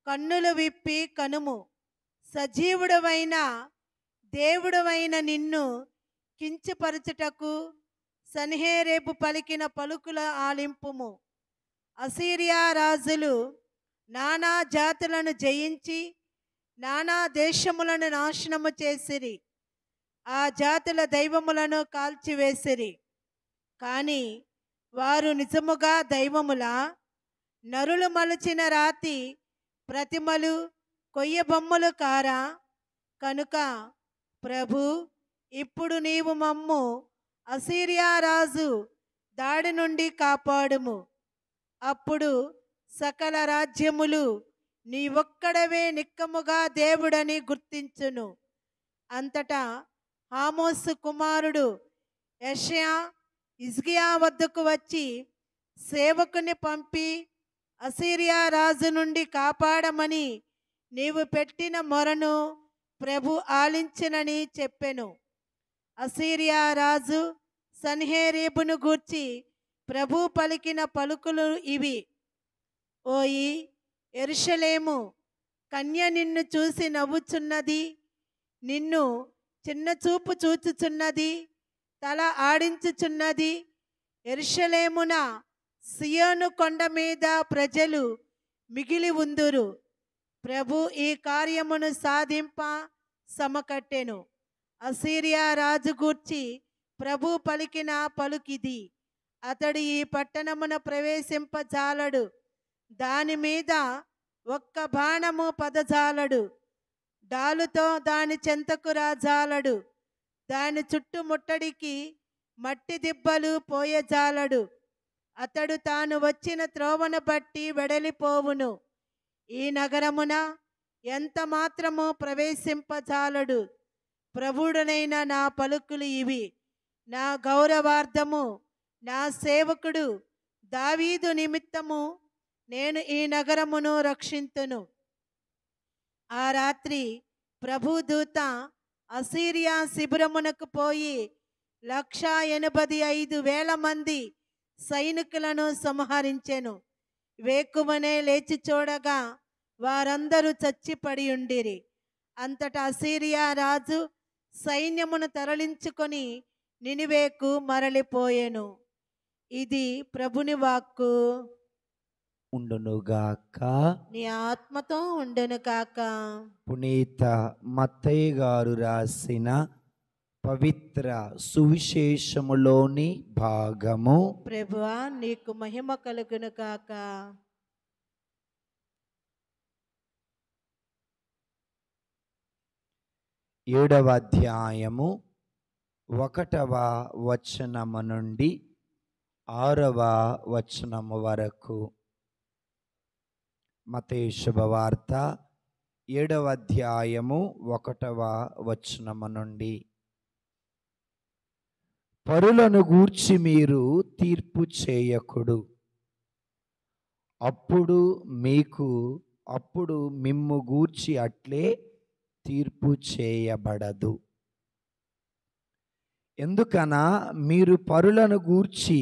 కన్నులు విప్పి కనుము. సజీవుడవైన దేవుడవైన నిన్ను కించపరచుటకు సన్హెరీబు పలికిన పలుకుల ఆలింపుము. అసీరియా రాజులు నానా జాతులను జయించి నానా దేశములను నాశనము చేసిరి. ఆ జాతుల దైవములను కాల్చివేసిరి. కానీ వారు నిజముగా దైవములా? నరులు మలచిన రాతి ప్రతిమలు కొయ్య బొమ్మలు కారా? కనుక ప్రభు, ఇప్పుడు నీవు మమ్ము అసీరియా రాజు దాడి నుండి కాపాడుము. అప్పుడు సకల రాజ్యములు నీ ఒక్కడవే నిక్కముగా దేవుడని గుర్తించును. అంతటా ఆమోసు కుమారుడు యెషయా హిజ్కియా వద్దకు వచ్చి సేవకుని పంపి అసీరియా రాజు నుండి కాపాడమని నీవు పెట్టిన మొరను ప్రభు ఆలించినని చెప్పెను. అసీరియా రాజు సన్హెరీబును గూర్చి ప్రభు పలికిన పలుకులు ఇవి: ఓయి యెరూషలేము కన్య, నిన్ను చూసి నవ్వుచున్నది, నిన్ను చిన్న చూపు చూచుచున్నది, తల ఆడించుచున్నది. యెరూషలేమున సియోను కొండ మీద ప్రజలు మిగిలి ఉందురు. ప్రభు ఈ కార్యమును సాధింప సమకట్టెను. అసీరియా రాజు గూర్చి ప్రభు పలికిన పలుకిది: అతడు ఈ పట్టణమున ప్రవేశింపజాలడు, దాని మీద ఒక్క బాణము పదజాలడు, డాలుతో దాని చెంతకు రాజాలడు, దాని చుట్టుముట్టడికి మట్టి దిబ్బలు పోయజాలడు. అతడు తాను వచ్చిన త్రోవను బట్టి వెడలిపోవును. ఈ నగరమున ఎంత మాత్రము ప్రవేశింపజాలడు. ప్రభువుడనైన నా పలుకులు ఇవి: నా గౌరవార్థము నా సేవకుడు దావీదు నిమిత్తము నేను ఈ నగరమును రక్షింతును. ఆ రాత్రి ప్రభుదూత అసీరియా శిబిరమునకు పోయి 185,000 మంది సైనికులను సంహరించెను. వేకువనే లేచి చూడగా వారందరూ చచ్చిపడి ఉండిరి. అంతటా అసీరియా రాజు సైన్యమును తరలించుకొని నినివేకు మరలిపోయెను. ఇది ప్రభుని వాక్కు. ఉండునుగాక. నీ ఆత్మతో ఉండును కాక. పునీత మత్తయి గారు రాసిన పవిత్ర సువిశేషములోని భాగము. ప్రభువా, నీకు మహిమ కలుగును కాక. 7వ అధ్యాయము 1వ వచనము నుండి 6వ వచనము వరకు. మత్తయి శుభవార్త 7వ అధ్యాయము 1వ వచనము నుండి: పరులను గూర్చి మీరు తీర్పు చేయకుడు, అప్పుడు మిమ్ము గూర్చి అట్లే తీర్పు చేయబడదు. ఎందుకనా మీరు పరులను గూర్చి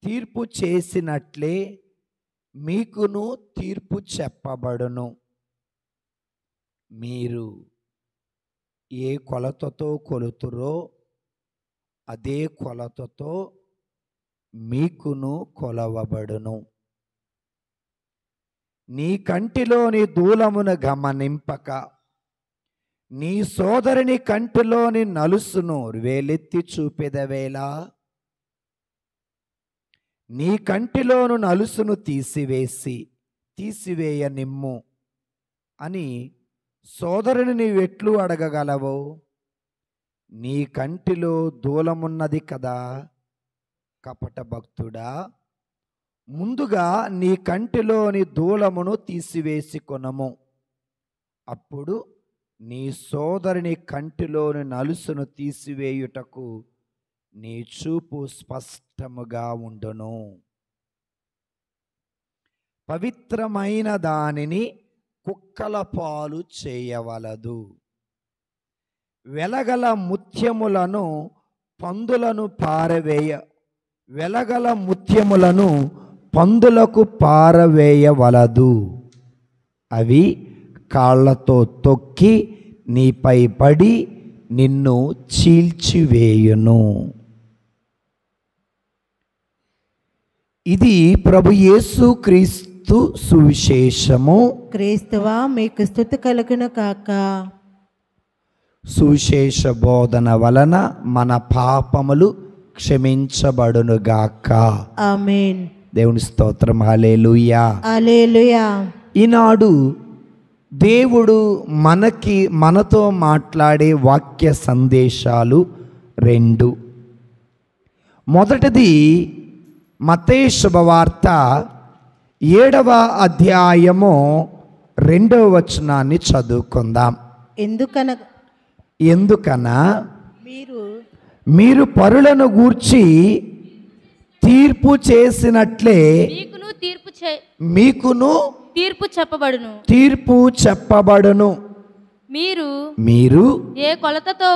తీర్పు చేసినట్లే మీకును తీర్పు చెప్పబడును. మీరు ఏ కొలతతో కొలుతురో అదే కొలతతో మీకును కొలవబడును. నీ కంటిలోని దూలమును గమనింపక నీ సోదరుని కంటిలోని నలుసును వేలెత్తి చూపెదవేలా? నీ కంటిలోను నలుసును తీసివేయ నిమ్ము అని సోదరుని నీవెట్లు అడగగలవో? నీ కంటిలో దూలమున్నది కదా కపట భక్తుడా, ముందుగా నీ కంటిలోని దూలమును తీసివేసి కొనము, అప్పుడు నీ సోదరుని కంటిలోని నలుసును తీసివేయుటకు నీ చూపు స్పష్టముగా ఉండును. పవిత్రమైన దానిని కుక్కల పాలు చేయవలదు. వెలగల ముత్యములను పందులకు పారవేయవలదు. అవి కాళ్ళతో తొక్కి నీపై పడి నిన్ను చీల్చివేయును. ఇది ప్రభు యేసు క్రీస్తు సువిశేషము. క్రీస్తువా మీకు స్తుతి కలుగును కాక. సువిశేష బోధన వలన మన పాపములు క్షమించబడునుగాక. ఆమేన్. దేవుని స్తోత్రం. హల్లెలూయా. హల్లెలూయా. ఈనాడు దేవుడు మనతో మాట్లాడే వాక్య సందేశాలు 2. మొదటిది మత్తయి శుభవార్త 7వ అధ్యాయము 2వ వచనాన్ని చదువుకుందాం. ఎందుకనా మీరు పరులను గూర్చి తీర్పు చేసినట్లే మీకును తీర్పు చెప్పబడును. మీరు ఏ కొలతతో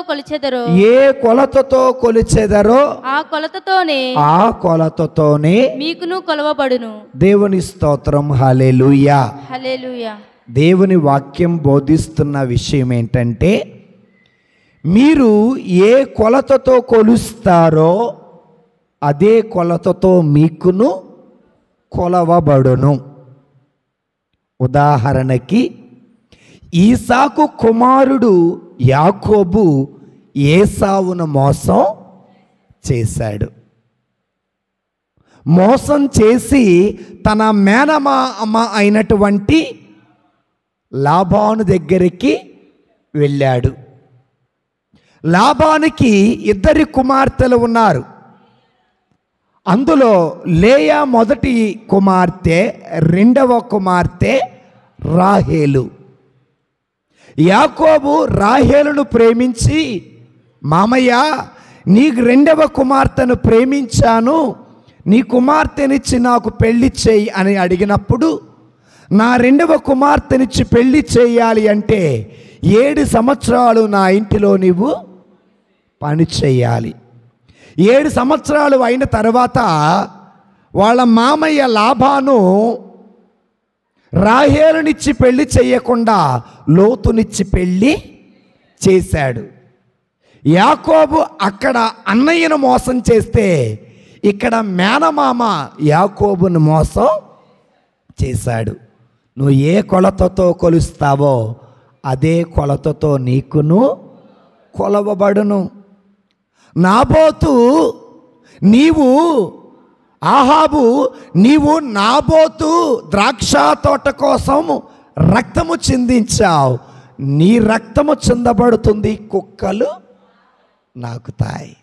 కొలిచెదరో ఆ కొలతతోనే మీకును కొలవబడును. దేవుని స్తోత్రం. హల్లెలూయా. హల్లెలూయా. దేవుని వాక్యం బోధిస్తున్న విషయం ఏంటంటే, మీరు ఏ కొలతతో కొలుస్తారో అదే కొలతతో మీకును కొలవబడును. ఉదాహరణకి ఈసాకు కుమారుడు యాకోబు ఏసావును మోసం చేశాడు. మోసం చేసి తన మేనమామ అయినటువంటి లాబాను దగ్గరికి వెళ్ళాడు. లాబానికి 2 కుమార్తెలు ఉన్నారు. అందులో లేయా మొదటి కుమార్తె, 2వ కుమార్తె రాహేలు. యాకోబు రాహేలును ప్రేమించి, మామయ్య నీకు 2వ కుమార్తెను ప్రేమించాను, నీ కుమార్తెనిచ్చి నాకు పెళ్లి చేయి అని అడిగినప్పుడు, నా 2వ కుమార్తెనిచ్చి పెళ్లి చేయాలి అంటే 7 సంవత్సరాలు నా ఇంటిలో నీవు పని చేయాలి. 7 సంవత్సరాలు అయిన తర్వాత వాళ్ళ మామయ్య లాబాను రాహేలునిచ్చి పెళ్లి చేయకుండా లోతునిచ్చి పెళ్లి చేశాడు. యాకోబు అక్కడ అన్నయ్యను మోసం చేస్తే ఇక్కడ మేనమామ యాకోబును మోసం చేశాడు. నువ్వు ఏ కొలతతో కొలుస్తావో అదే కొలతతో నీకును కొలవబడును. నాబోతు నీవు నాబోతు ద్రాక్ష తోట కోసం రక్తము చిందించావు, నీ రక్తము చిందబడుతుంది, కుక్కలు నాకుతాయి.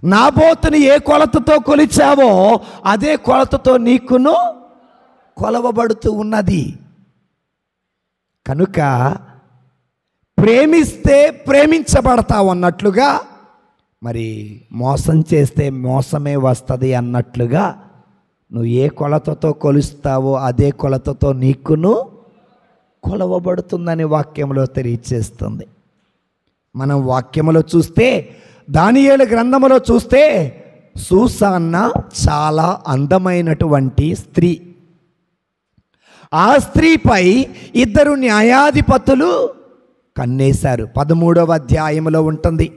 నాబోతుని ఏ కొలతతో కొలిచావో అదే కొలతతో నీకును కొలవబడుతూ ఉన్నది. కనుక ప్రేమిస్తే ప్రేమించబడతావు అన్నట్లుగా, మరి మోసం చేస్తే మోసమే వస్తుంది అన్నట్లుగా, నువ్వు ఏ కొలతతో కొలుస్తావో అదే కొలతతో నీకును కొలవబడుతుందని వాక్యంలో తెలియచేస్తుంది. మనం వాక్యములో చూస్తే, దానియేలు గ్రంథములో చూస్తే, సూసాన్న చాలా అందమైనటువంటి స్త్రీ. ఆ స్త్రీపై 2 న్యాయాధిపతులు కన్నేశారు. 13వ అధ్యాయంలో ఉంటుంది.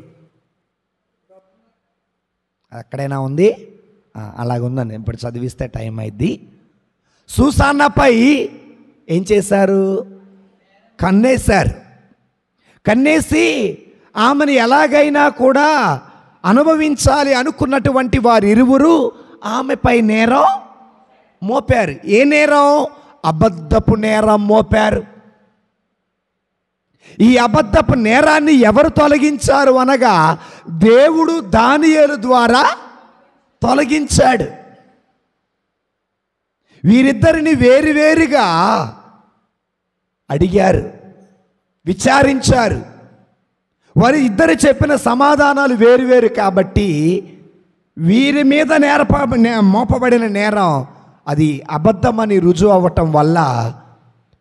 అక్కడైనా ఉంది, అలాగుందండి. ఇప్పుడు చదివిస్తే టైం అయింది. సూసాన్నపై ఏం చేశారు? కన్నేశారు. కన్నేసి ఆమెను ఎలాగైనా కూడా అనుభవించాలి అనుకున్నటువంటి వారిరువురు ఆమెపై నేరం మోపారు. ఏ నేరం? అబద్ధపు నేరం మోపారు. ఈ అబద్ధపు నేరాన్ని ఎవరు తొలగించారు అనగా, దేవుడు దానియేలు ద్వారా తొలగించాడు. వీరిద్దరిని వేరువేరుగా అడిగారు, విచారించారు. వారి ఇద్దరు చెప్పిన సమాధానాలు వేరువేరు కాబట్టి వీరి మీద మోపబడిన నేరం అది అబద్ధమని రుజువు అవ్వటం వల్ల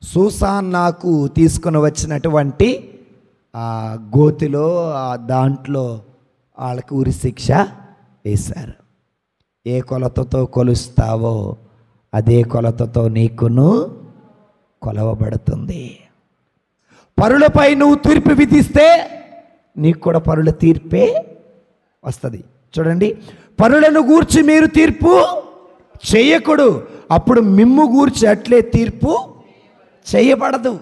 సూసాన్నాకు తీసుకుని వచ్చినటువంటి గోతిలో దాంట్లో వాళ్ళకి ఉరి శిక్ష వేశారు. ఏ కొలతతో కొలుస్తావో అదే కొలతతో నీకును కొలవబడుతుంది. పరులపై నువ్వు తీర్పు విధిస్తే నీకు కూడా పరుల తీర్పే వస్తుంది. చూడండి, పరులను గూర్చి మీరు తీర్పు చేయకూడదు, అప్పుడు మిమ్ము గూర్చి అట్లే తీర్పు చేయబడదు.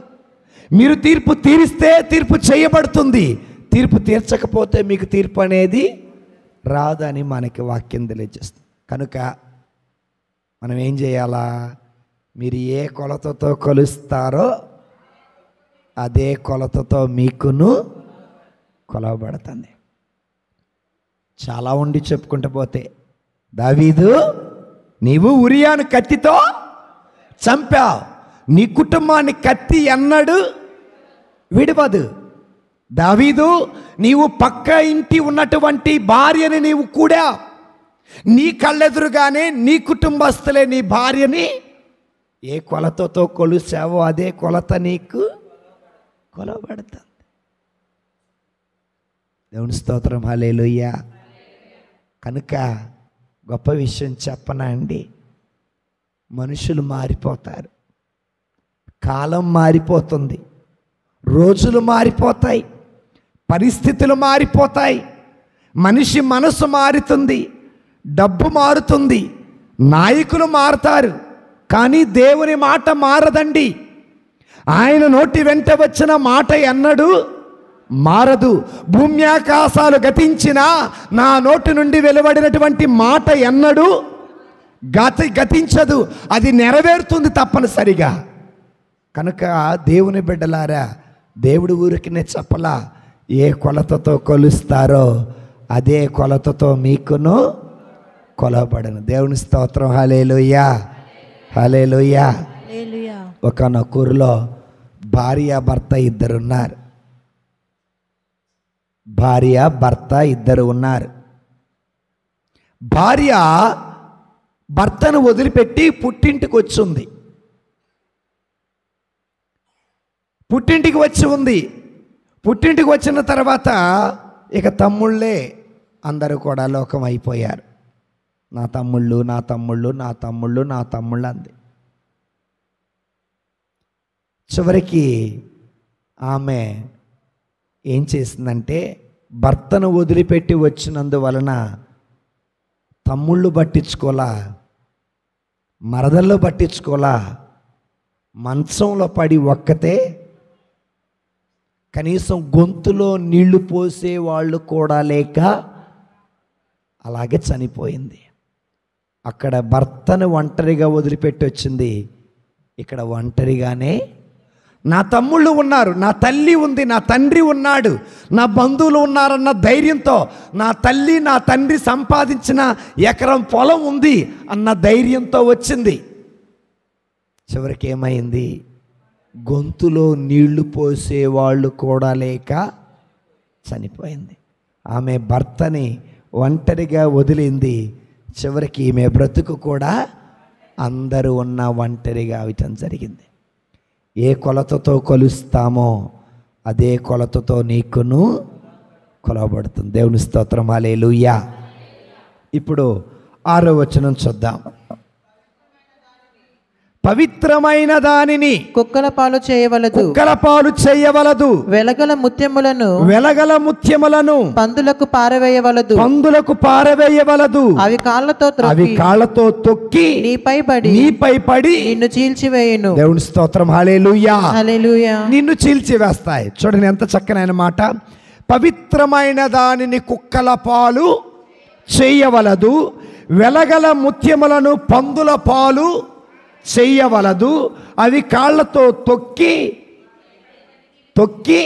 మీరు తీర్పు తీరిస్తే తీర్పు చేయబడుతుంది, తీర్పు తీర్చకపోతే మీకు తీర్పు అనేది రాదని మనకి వాక్యం తెలియజేస్తుంది. కనుక మనం ఏం చేయాలా? మీరు ఏ కొలతతో కొలుస్తారో అదే కొలతతో మీకును కొలవబడుతుంది. చాలా ఉండి చెప్పుకుంటూ పోతే, దావీదు నీవు ఉరియాను కత్తితో చంపావు, నీ కుటుంబాన్ని కత్తి ఎన్నడు విడవదు. దావీదు నీవు పక్క ఇంటి ఉన్నటువంటి భార్యని నీవు కూడా, నీ కళ్ళెదురుగానే నీ కుటుంబస్తులే నీ భార్యని ఏ కొలతతో కొలుసావో అదే కొలత నీకు కొలవబడుతుంది. దేవుని స్తోత్రం, హల్లెలూయా. కనుక గొప్ప విషయం చెప్పనా అండి, మనుషులు మారిపోతారు, కాలం మారిపోతుంది, రోజులు మారిపోతాయి, పరిస్థితులు మారిపోతాయి, మనిషి మనసు మారుతుంది, డబ్బు మారుతుంది, నాయకులు మారుతారు, కానీ దేవుని మాట మారదండి. ఆయన నోటి వెంట వచ్చిన మాట ఎన్నడూ మారదు. భూమి ఆకాశాలు గతించినా నా నోటి నుండి వెలువడినటువంటి మాట ఎన్నడూ గతించదు, అది నెరవేరుతుంది తప్పనిసరిగా. కనుక దేవుని బిడ్డలారా, దేవుడి ఊరికినే చెప్పలా, ఏ కొలతతో కొలుస్తారో అదే కొలతతో మీకును కొలవబడను. దేవుని స్తోత్రం, హల్లెలూయా, హల్లెలూయా. హల్లెలూయా. ఒకనొక ఊరిలో భార్య భర్త ఇద్దరున్నారు. భార్య భర్త ఇద్దరు ఉన్నారు. భార్య భర్తను వదిలిపెట్టి పుట్టింటికి వచ్చి ఉంది. పుట్టింటికి వచ్చి ఉంది. పుట్టింటికి వచ్చిన తర్వాత ఇక తమ్ముళ్ళే అందరూ కూడా లోకం అయిపోయారు. నా తమ్ముళ్ళు, నా తమ్ముళ్ళు, నా తమ్ముళ్ళు, నా తమ్ముళ్ళు అంది. చివరికి ఆమె ఏం చేసిందంటే, భర్తను వదిలిపెట్టి వచ్చినందువలన తమ్ముళ్ళు పట్టించుకోలా, మరదళ్ళు పట్టించుకోలా, మంచంలో పడి ఒక్కతే, కనీసం గొంతులో నీళ్లు పోసే వాళ్ళు కూడా లేక అలాగే చనిపోయింది. అక్కడ భర్తను ఒంటరిగా వదిలిపెట్టి వచ్చింది, ఇక్కడ ఒంటరిగానే నా తమ్ముళ్ళు ఉన్నారు, నా తల్లి ఉంది, నా తండ్రి ఉన్నాడు, నా బంధువులు ఉన్నారన్న ధైర్యంతో, నా తల్లి నా తండ్రి సంపాదించిన ఎకరం పొలం ఉంది అన్న ధైర్యంతో వచ్చింది. చివరికి ఏమైంది? గొంతులో నీళ్లు పోసేవాళ్ళు కూడా లేక చనిపోయింది. ఆమె భర్తని ఒంటరిగా వదిలింది. చివరికి ఈమె బ్రతుకు కూడా అందరూ ఉన్న ఒంటరిగా అవటం జరిగింది. ఏ కొలతతో కొలుస్తామో అదే కొలతతో నీకును కొలవబడుతుంది. దేవుని స్తోత్రం, హల్లెలూయా. ఇప్పుడు 6వ వచనం చూద్దాం. పవిత్రమైన దానిని కుక్కల పాలు చేయవలదు, కుక్కల పాలు చేయవలదు, వెలగల ముత్యములను వెలగల ముత్యములను పందులకు పారవేయవలదు, పందులకు పారవేయవలదు, అవి కాళ్ళతో అవి త్రొక్కి కాళ్ళతో తొక్కి నీపై పడి నిన్ను చీల్చివేయును. దేవుని స్తోత్రం, హల్లెలూయా. హల్లెలూయా. నిన్ను చీల్చివేస్తాయి. చూడండి ఎంత చక్కనైన మాట. పవిత్రమైన దానిని కుక్కల పాలు చేయవలదు, వెలగల ముత్యములను పందుల పాలు చెయ్యవలదు, అవి కాళ్ళతో తొక్కి తొక్కి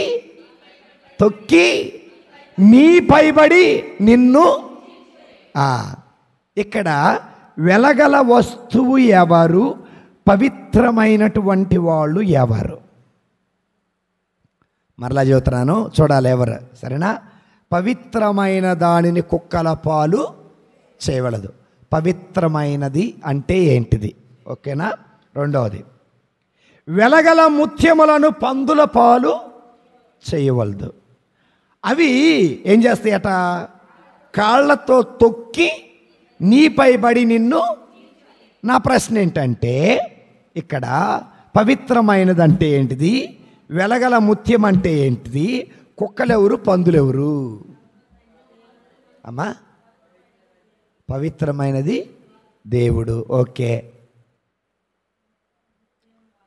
తొక్కి నీ పైబడి నిన్ను. ఇక్కడ వెలగల వస్తువు ఎవరు? పవిత్రమైనటువంటి వాళ్ళు ఎవరు? మరలా చెబుతున్నాను, చూడాలి ఎవరు, సరేనా? పవిత్రమైన దానిని కుక్కల పాలు చేయవలదు. పవిత్రమైనది అంటే ఏంటిది? ఓకేనా? రెండవది, వెలగల ముత్యములను పందుల పాలు చేయవలదు. అవి ఏం చేస్తాయట? కాళ్ళతో తొక్కి నీపై బడి నిన్ను. నా ప్రశ్న ఏంటంటే, ఇక్కడ పవిత్రమైనది అంటే ఏంటిది? వెలగల ముత్యం అంటే ఏంటిది? కుక్కలెవరు, పందులెవరు? అమ్మా, పవిత్రమైనది దేవుడు. ఓకే.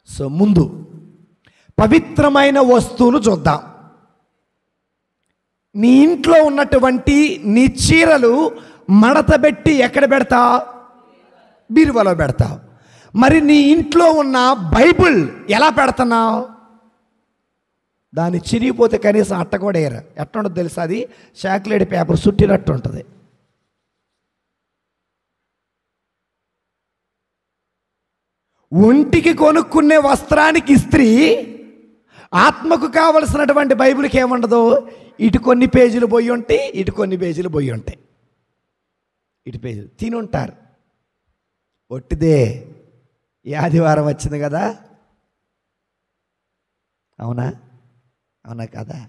సో ముందు పవిత్రమైన వస్తువులు చూద్దాం. నీ ఇంట్లో ఉన్నటువంటి నీ చీరలు మడతబెట్టి ఎక్కడ పెడతావు? బీరువాలో పెడతావు. మరి నీ ఇంట్లో ఉన్న బైబిల్ ఎలా పెడుతున్నావు? దాన్ని చిరిగిపోతే కనీసం అట్ట కూడా వేయరు. ఎట్లా ఉండదు తెలుసా? అది చాక్లెట్ పేపర్ చుట్టినట్టు ఉంటుంది. ఒంటికి కొనుక్కునే వస్త్రానికి ఇస్త్రీ, ఆత్మకు కావలసినటువంటి బైబిల్కి ఏముండదు? ఇటు కొన్ని పేజీలు పోయి ఉంటాయి, ఇటు కొన్ని పేజీలు పోయి ఉంటాయి. ఇటు పేజీలు తిని ఉంటారు. ఒట్టిదే ఈ ఆదివారం వచ్చింది కదా, అవునా? అవునా కదా?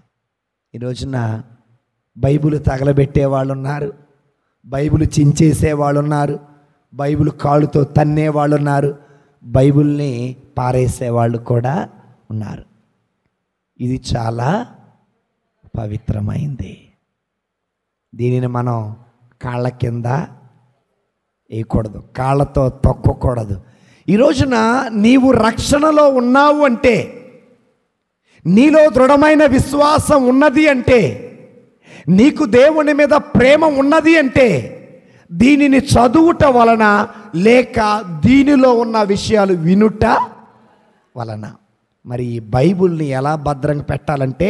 ఈ రోజున బైబిల్ తగలబెట్టే వాళ్ళు ఉన్నారు, బైబిల్ చించేసే వాళ్ళు ఉన్నారు, బైబిల్ కాళ్ళుతో తన్నే వాళ్ళు ఉన్నారు, బైబిల్ని పారేసే వాళ్ళు కూడా ఉన్నారు. ఇది చాలా పవిత్రమైంది. దీనిని మనం కాళ్ళ కింద వేయకూడదు, కాళ్ళతో తొక్కకూడదు. ఈ రోజున నీవు రక్షణలో ఉన్నావు అంటే, నీలో దృఢమైన విశ్వాసం ఉన్నది అంటే, నీకు దేవుని మీద ప్రేమ ఉన్నది అంటే, దీనిని చదువుట వలన లేక దీనిలో ఉన్న విషయాలు వినుట వలన. మరి ఈ బైబిల్ని ఎలా భద్రంగా పెట్టాలంటే,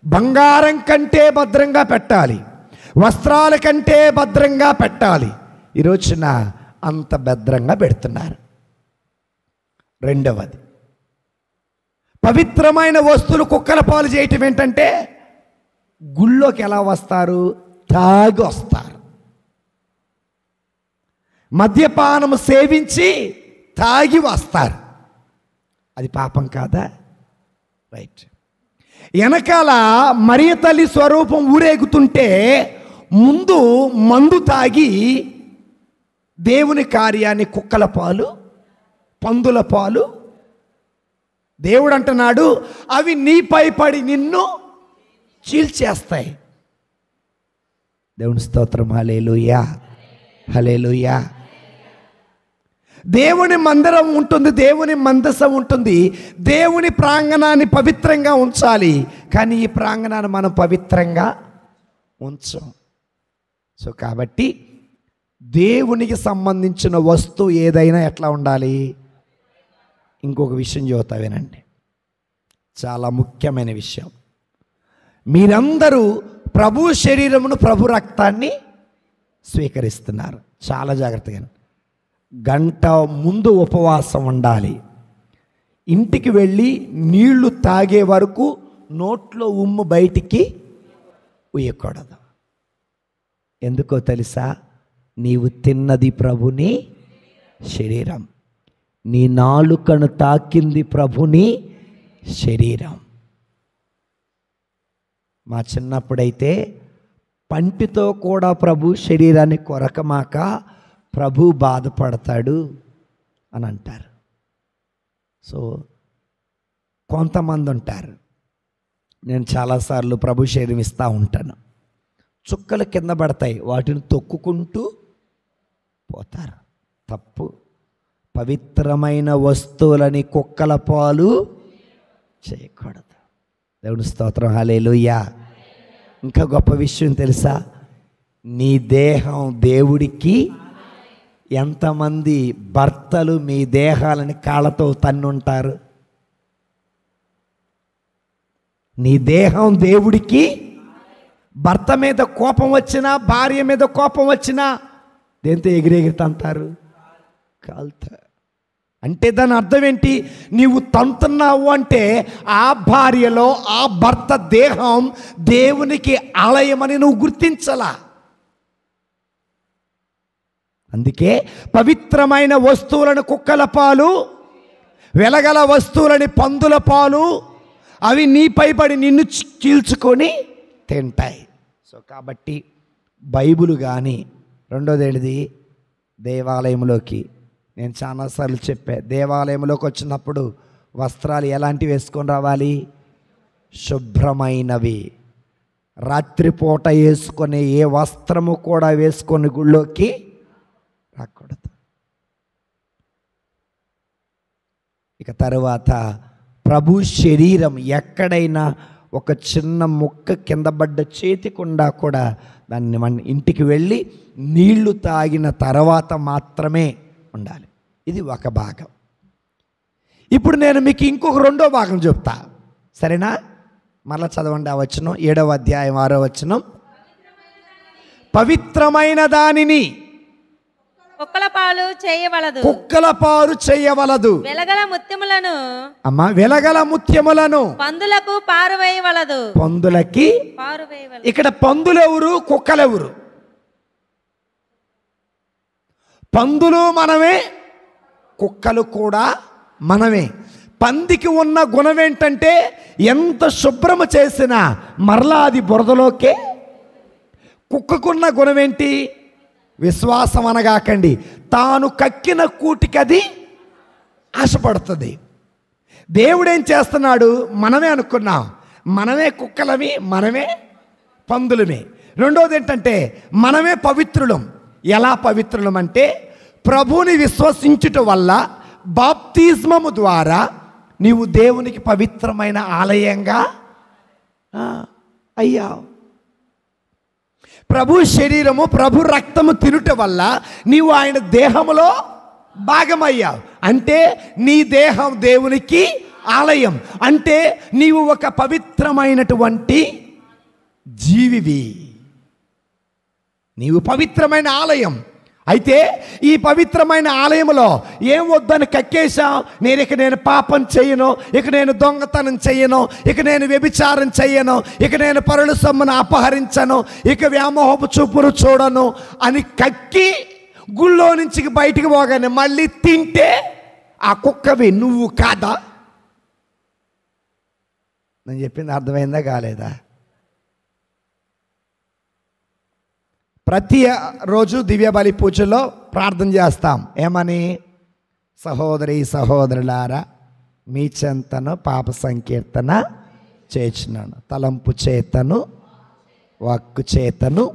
బంగారం కంటే భద్రంగా పెట్టాలి, వస్త్రాల కంటే భద్రంగా పెట్టాలి. ఈ రోజున అంత భద్రంగా పెడుతున్నారు. రెండవది, పవిత్రమైన వస్తువులు కుక్కల పాలు చేయటం ఏంటంటే, గుళ్ళోకి ఎలా వస్తారు? తాగి వస్తారు. మద్యపానము సేవించి తాగి వస్తారు. అది పాపం కాదా? రైట్. వెనకాల మరియ తల్లి స్వరూపం ఊరేగుతుంటే ముందు మందు తాగి దేవుని కార్యాన్ని కుక్కల పాలు, పందుల పాలు. దేవుడు అంటున్నాడు, అవి నీపై పడి నిన్ను చీల్చేస్తాయి. దేవుని స్తోత్రం. హల్లెలూయా, హల్లెలూయా. దేవుని మందిరం ఉంటుంది, దేవుని మందసం ఉంటుంది, దేవుని ప్రాంగణాన్ని పవిత్రంగా ఉంచాలి. కానీ ఈ ప్రాంగణాన్ని మనం పవిత్రంగా ఉంచాం. సో కాబట్టి దేవునికి సంబంధించిన వస్తువు ఏదైనా ఎట్లా ఉండాలి? ఇంకొక విషయం చెబుతా వినండి, చాలా ముఖ్యమైన విషయం. మీరందరూ ప్రభు శరీరమును, ప్రభు రక్తాన్ని స్వీకరిస్తున్నారు. చాలా జాగ్రత్తగా గంట ముందు ఉపవాసం ఉండాలి. ఇంటికి వెళ్ళి నీళ్లు తాగే వరకు నోట్లో ఉమ్ము బయటికి ఉయ్యకూడదు. ఎందుకో తెలుసా? నీవు తిన్నది ప్రభుని శరీరం, నీ నాలుకను తాకింది ప్రభుని శరీరం. మా చిన్నప్పుడైతే పంటితో కూడా ప్రభు శరీరాన్ని కొరకమాక, ప్రభు బాధపడతాడు అని అంటారు. సో కొంతమంది ఉంటారు, నేను చాలాసార్లు ప్రభు శరీరం ఇస్తూ ఉంటాను, చుక్కలు కింద పడతాయి, వాటిని తొక్కుకుంటూ పోతారు. తప్పు. పవిత్రమైన వస్తువులని కుక్కల పాలు చేయకూడదు. దేవుని స్తోత్రం. హల్లెలూయా. ఇంకా గొప్ప విషయం తెలుసా? నీ దేహం దేవుడికి. ఎంతమంది భర్తలు మీ దేహాలని కాళ్ళతో తన్నుంటారు? నీ దేహం దేవుడికి. భర్త మీద కోపం వచ్చినా, భార్య మీద కోపం వచ్చినా దేంతో ఎగిరెగిరి తంతారు? కాలుతా. అంటే దాని అర్థం ఏంటి? నీవు తంతున్నావు అంటే ఆ భార్యలో ఆ భర్త దేహం దేవునికి ఆలయమని నువ్వు గుర్తించలా. అందుకే పవిత్రమైన వస్తువులను కుక్కల పాలు, వెలగల వస్తువులని పందుల పాలు, అవి నీపై పడి నిన్ను చీల్చుకొని తింటాయి. సో కాబట్టి బైబిల్ కానీ, రెండోది ఏంటిది? దేవాలయంలోకి. నేను చాలాసార్లు చెప్పా, దేవాలయంలోకి వచ్చినప్పుడు వస్త్రాలు ఎలాంటివి వేసుకొని రావాలి? శుభ్రమైనవి. రాత్రిపూట వేసుకునే ఏ వస్త్రము కూడా వేసుకొని గుళ్ళోకి రాకూడదు. ఇక తరువాత ప్రభు శరీరం ఎక్కడైనా ఒక చిన్న ముక్క కింద పడ్డ చేతికుండా కూడా దాన్ని మన ఇంటికి వెళ్ళి నీళ్లు తాగిన తర్వాత మాత్రమే ఉండాలి. ఇది ఒక భాగం. ఇప్పుడు నేను మీకు ఇంకొక రెండో భాగం చెప్తా, సరేనా? మరలా చదవండి ఆ వచనం, 7వ అధ్యాయం 6వ వచనం. పవిత్రమైన దానిని కుక్కల పాలు చేయవలదు, కుక్కల పాలు చేయవలదు. వెలగల ముత్యములను అమ్మా, వెలగల ముత్యములను పందులకు పారవేయవలదు. పందులకి పారవేయవలదు. ఇక్కడ పందులెవరు, కుక్కలెవరు? పందులు మనమే, కుక్కలు కూడా మనమే. పందికి ఉన్న గుణం ఏంటంటే ఎంత శుభ్రము చేసినా మరలా అది బురదలోకే. కుక్కకున్న గుణం ఏంటి? విశ్వాసం అనగాకండి, తాను కక్కిన కూటికి అది ఆశపడుతుంది. దేవుడేం చేస్తున్నాడు? మనమే అనుకున్నాం, మనమే కుక్కలమి, మనమే పందులమే. రెండోది ఏంటంటే మనమే పవిత్రులం. ఎలా పవిత్రులం అంటే ప్రభువుని విశ్వసించుట వల్ల బాప్తిస్మము ద్వారా నీవు దేవునికి పవిత్రమైన ఆలయంగా అయ్యావు. ప్రభు శరీరము, ప్రభు రక్తము తినుట వల్ల నీవు ఆయన దేహములో భాగమయ్యావు. అంటే నీ దేహం దేవునికి ఆలయం. అంటే నీవు ఒక పవిత్రమైనటువంటి జీవివి, నీవు పవిత్రమైన ఆలయం. అయితే ఈ పవిత్రమైన ఆలయంలో ఏం వద్దని కక్కేశాం. నేను పాపం చెయ్యను, ఇక నేను దొంగతనం చెయ్యను, ఇక నేను వ్యభిచారం చెయ్యను, ఇక నేను పరుల సొమ్మును అపహరించను, ఇక వ్యామోహపు చూపును చూడను అని కక్కి గుళ్ళో నుంచి బయటికి పోగానే మళ్ళీ తింటే ఆ కుక్కవి నువ్వు కాదా? నేను చెప్పింది అర్థమైందా కాలేదా? ప్రతి రోజు దివ్య బలి పూజలో ప్రార్థన చేస్తాం. ఏమని? సహోదరి సహోదరులారా, మీ చెంతను పాప సంకీర్తన చేసినాను, తలంపు చేతను, వాక్కు చేతను,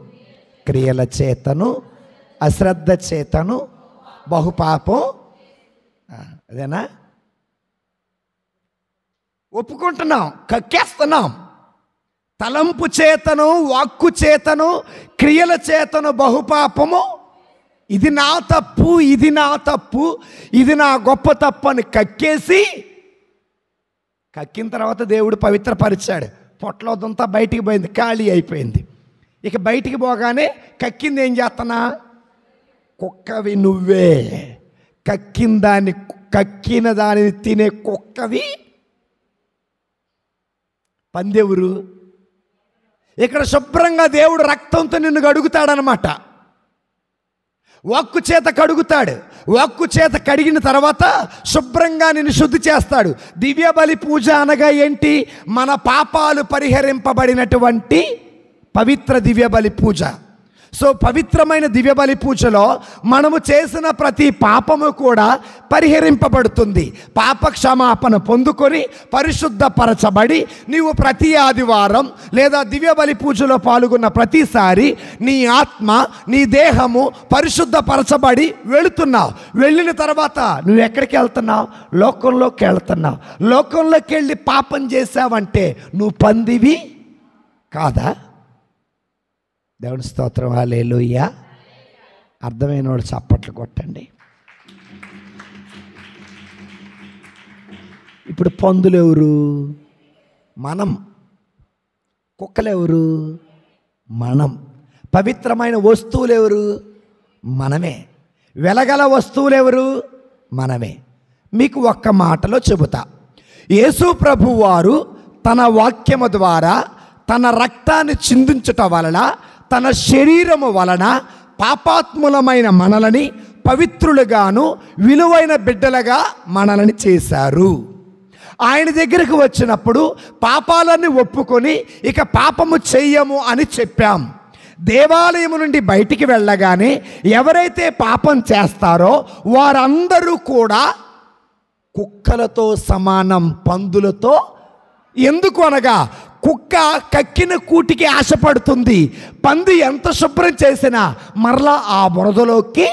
క్రియల చేతను, అశ్రద్ధ చేతను బహుపాపం. అదేనా? ఒప్పుకుంటున్నాం, కక్కేస్తున్నాం. తలంపు చేతను, వాక్కు చేతను, క్రియల చేతను బహుపాపము. ఇది నా తప్పు, ఇది నా తప్పు, ఇది నా గొప్ప తప్పు అని కక్కేసి, కక్కిన తర్వాత దేవుడు పవిత్రపరిచాడు. పొట్లోదంతా బయటికి పోయింది, ఖాళీ అయిపోయింది. ఇక బయటికి పోగానే కక్కింది ఏం చేస్తున్నా? కుక్కవి నువ్వే. కక్కిన దానిని తినే కుక్కవి పందెవరు? ఇక్కడ శుభ్రంగా దేవుడు రక్తంతో నిన్ను కడుగుతాడనమాట. వాక్కు చేత కడుగుతాడు. వాక్కు చేత కడిగిన తర్వాత శుభ్రంగా నిన్ను శుద్ధి చేస్తాడు. దివ్య బలి పూజ అనగా ఏంటి? మన పాపాలు పరిహరింపబడినటువంటి పవిత్ర దివ్య బలి పూజ. సో పవిత్రమైన దివ్య బలి పూజలో మనము చేసిన ప్రతి పాపము కూడా పరిహరింపబడుతుంది. పాప క్షమాపణ పొందుకొని పరిశుద్ధపరచబడి నీవు ప్రతి ఆదివారం లేదా దివ్య బలి పూజలో పాల్గొన్న ప్రతిసారి నీ ఆత్మ, నీ దేహము పరిశుద్ధపరచబడి వెళుతున్నావు. వెళ్ళిన తర్వాత నువ్వు ఎక్కడికి వెళ్తున్నావు? లోకంలోకి వెళ్తున్నావు. లోకంలోకి వెళ్ళి పాపం చేసావంటే నువ్వు పందివి కాదా? దేవుని స్తోత్రం, హల్లెలూయా. అర్థమైన వాడు చప్పట్లు కొట్టండి. ఇప్పుడు పందులు ఎవరు? మనం. కుక్కలు ఎవరు? మనం. పవిత్రమైన వస్తువులు ఎవరు? మనమే. వెలగల వస్తువులు ఎవరు? మనమే. మీకు ఒక్క మాటలో చెబుతా. యేసు ప్రభువు వారు తన వాక్యము ద్వారా తన రక్తాన్ని చిందించుట వలన, తన శరీరము వలన పాపాత్ములమైన మనలని పవిత్రులుగాను విలువైన బిడ్డలుగా మనలని చేశారు. ఆయన దగ్గరికి వచ్చినప్పుడు పాపాలన్నీ ఒప్పుకొని ఇక పాపము చెయ్యము అని చెప్పాం. దేవాలయం నుండి బయటికి వెళ్ళగానే ఎవరైతే పాపం చేస్తారో వారందరూ కూడా కుక్కలతో సమానం, పందులతో. ఎందుకు అనగా కుక్క కక్కిన కూటికి ఆశపడుతుంది. పంది ఎంత శుభ్రం చేసినా మరలా ఆ బురదలోకి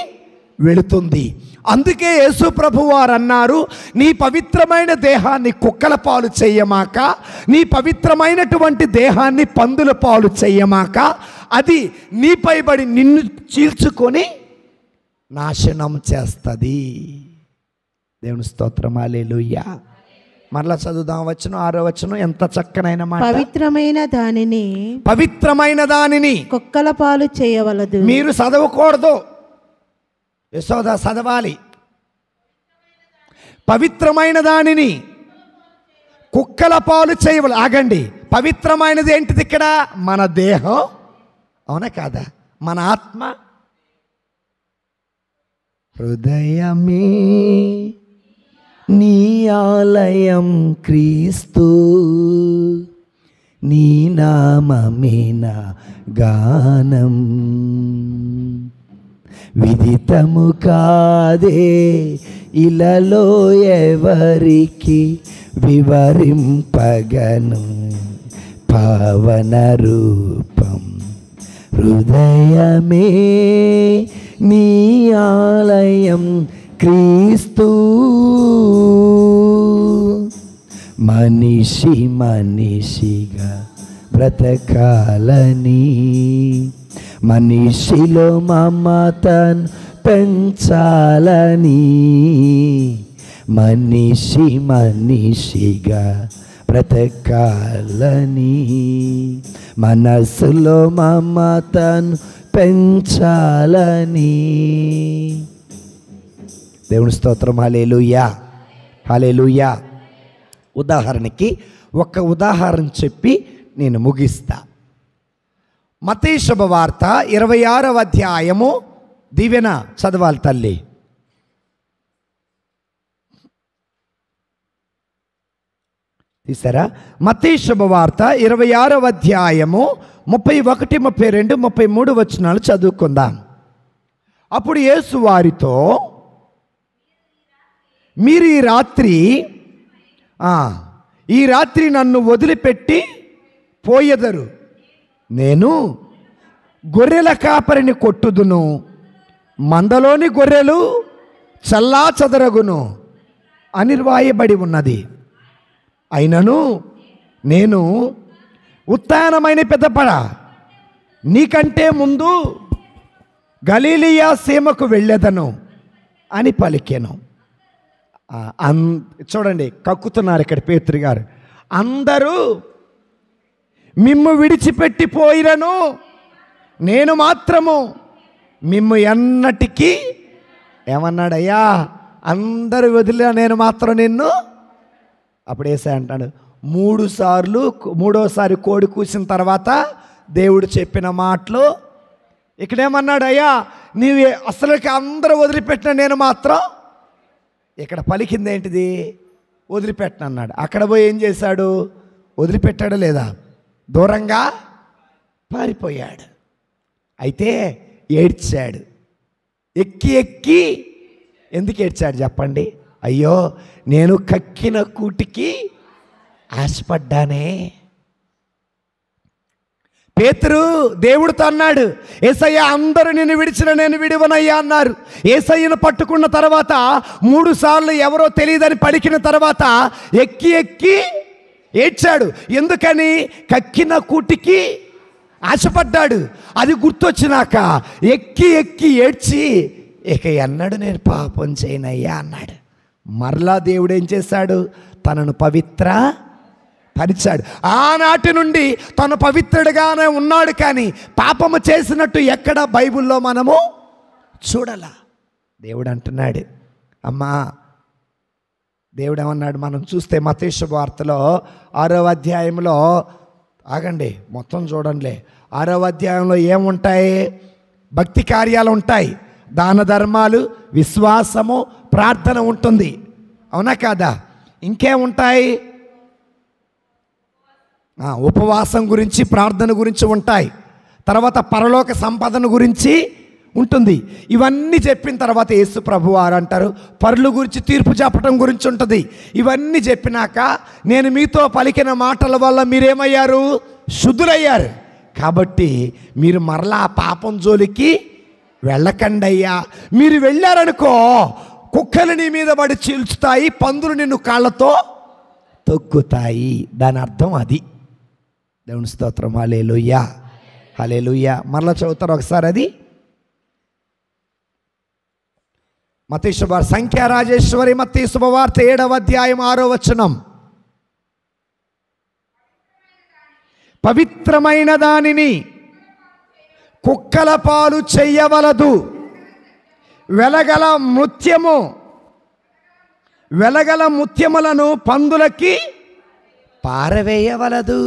వెళుతుంది. అందుకే యేసు ప్రభు వారు అన్నారు, నీ పవిత్రమైన దేహాన్ని కుక్కల పాలు చెయ్యమాక, నీ పవిత్రమైనటువంటి దేహాన్ని పందుల పాలు చెయ్యమాక, అది నీపై బడి నిన్ను చీల్చుకొని నాశనం చేస్తుంది. దేవుని స్తోత్రం, హల్లెలూయా. మరలా చదువుదాం వచనం 6వ వచనం. ఎంత చక్కనైన మాట. పవిత్రమైన దానిని కుక్కల పాలు చేయవలదు. మీరు చదవకూడదు, యశోద చదవాలి. పవిత్రమైన దానిని కుక్కల పాలు చేయవలదు. ఆగండి, పవిత్రమైనది ఏంటిది ఇక్కడ? మన దేహం, అవునా కాదా? మన ఆత్మ. హృదయమే నీ ఆలయం క్రీస్తు, నీ నామమే నా గానం. విదితము కాదే ఇలలో ఎవరికి వివరింపగను పావన రూపం. హృదయమే నీ ఆలయం క్రీస్తు, మనిషి మనిషిగా బ్రతకాలని, మనిషిలో మమతను పెంచాలని, మనిషి మనిషిగా బ్రతకాలని, మనసులో మమతను పెంచాలని. దేవుని స్తోత్రం, హల్లెలూయా, హల్లెలూయా. ఉదాహరణకి ఒక ఉదాహరణ చెప్పి నేను ముగిస్తా. మత్తయి శుభవార్త 26వ అధ్యాయము. దీవెన చదవాలి తల్లి. తీసారా? మత్తయి శుభవార్త 26వ అధ్యాయము 31, 32, 33 వచనాలు చదువుకుందాం. అప్పుడు యేసు వారితో, మీరు ఈ రాత్రి నన్ను వదిలిపెట్టి పోయెదరు. నేను గొర్రెల కాపరిని కొట్టుదును, మందలోని గొర్రెలు చల్లా చెదరగును అని రాయబడి ఉన్నది. అయినను నేను ఉత్థానమైన పిదపడ నీకంటే ముందు గలిలయ సీమకు వెళ్ళెదను అని పలికెను. చూడండి, కక్కుతున్నారు ఇక్కడ పేతురు గారు. అందరూ మిమ్ము విడిచిపెట్టి పోయిరను, నేను మాత్రము మిమ్ము ఎన్నటికీ ఏమన్నాడయ్యా? అందరూ వదిలిన నేను మాత్రం నిన్ను. అప్పుడు యేసయ్య అంటాడు, మూడోసారి కోడి కూసిన తర్వాత దేవుడు చెప్పిన మాటలు ఇక్కడేమన్నాడు? అయ్యా, నీవు అసలుకి అందరూ వదిలిపెట్టిన నేను మాత్రం. ఇక్కడ పలికింది ఏంటిది? వదిలిపెట్టను అన్నాడు. అక్కడ పోయి ఏం చేశాడు? వదిలిపెట్టాడు లేదా? దూరంగా పారిపోయాడు. అయితే ఏడ్చాడు. ఎక్కి ఎందుకు ఏడ్చాడు చెప్పండి? అయ్యో, నేను కక్కిన కూటికి ఆశపడ్డానే. పేతురు దేవుడితో అన్నాడు, యేసయ్య అందరూ నిన్ను విడిచిన నేను విడివనయ్యా అన్నారు. యేసయ్యను పట్టుకున్న తర్వాత 3 సార్లు ఎవరో తెలియదని పలికిన తర్వాత ఎక్కి ఏడ్చాడు. ఎందుకని? కక్కిన కూటికి ఆశపడ్డాడు. అది గుర్తొచ్చినాక ఎక్కి ఏడ్చి, ఇక ఎన్నడు నేను పాపం చేయనయ్యా అన్నాడు. మరలా దేవుడు ఏం చేశాడు? తనను పరిచాడు. ఆనాటి నుండి తను పవిత్రుడిగానే ఉన్నాడు, కానీ పాపము చేసినట్టు ఎక్కడ బైబిల్లో మనము చూడాల. దేవుడు అంటున్నాడు, అమ్మా, దేవుడు ఏమన్నాడు? మనం చూస్తే మత్తయి శుభవార్తలో 6వ అధ్యాయంలో, ఆగండి మొత్తం చూడండి, 6వ అధ్యాయంలో ఏముంటాయి? భక్తి కార్యాలు ఉంటాయి, దాన ధర్మాలు, విశ్వాసము, ప్రార్థన ఉంటుంది, అవునా కాదా? ఇంకేముంటాయి? ఉపవాసం గురించి, ప్రార్థన గురించి ఉంటాయి. తర్వాత పరలోక సంపదన గురించి ఉంటుంది. ఇవన్నీ చెప్పిన తర్వాత యేసు ప్రభు వారు అంటారు, పరుల గురించి తీర్పు చెప్పడం గురించి ఉంటుంది. ఇవన్నీ చెప్పినాక నేను మీతో పలికిన మాటల వల్ల మీరేమయ్యారు? శుద్ధులయ్యారు. కాబట్టి మీరు మరలా ఆ పాపం జోలికి వెళ్ళకండి అయ్యా. మీరు వెళ్ళారనుకో, కుక్కలు నీ మీద పడి చీల్చుతాయి, పందులు నిన్ను కాళ్ళతో తొక్కుతాయి. దాని అర్థం అది. దేవుని స్తోత్రం. హల్లెలూయా, హల్లెలూయా. మరలా చదువుతారు ఒకసారి అది. మత్తయి శుభవార్త, సంఖ్యా రాజేశ్వరి మత్తయి శుభవార్త 7వ అధ్యాయం 6వ వచనం. పవిత్రమైన దానిని కుక్కల పాలు చెయ్యవలదు, వెలగల ముత్యములను పందులకి పారవేయవలదు.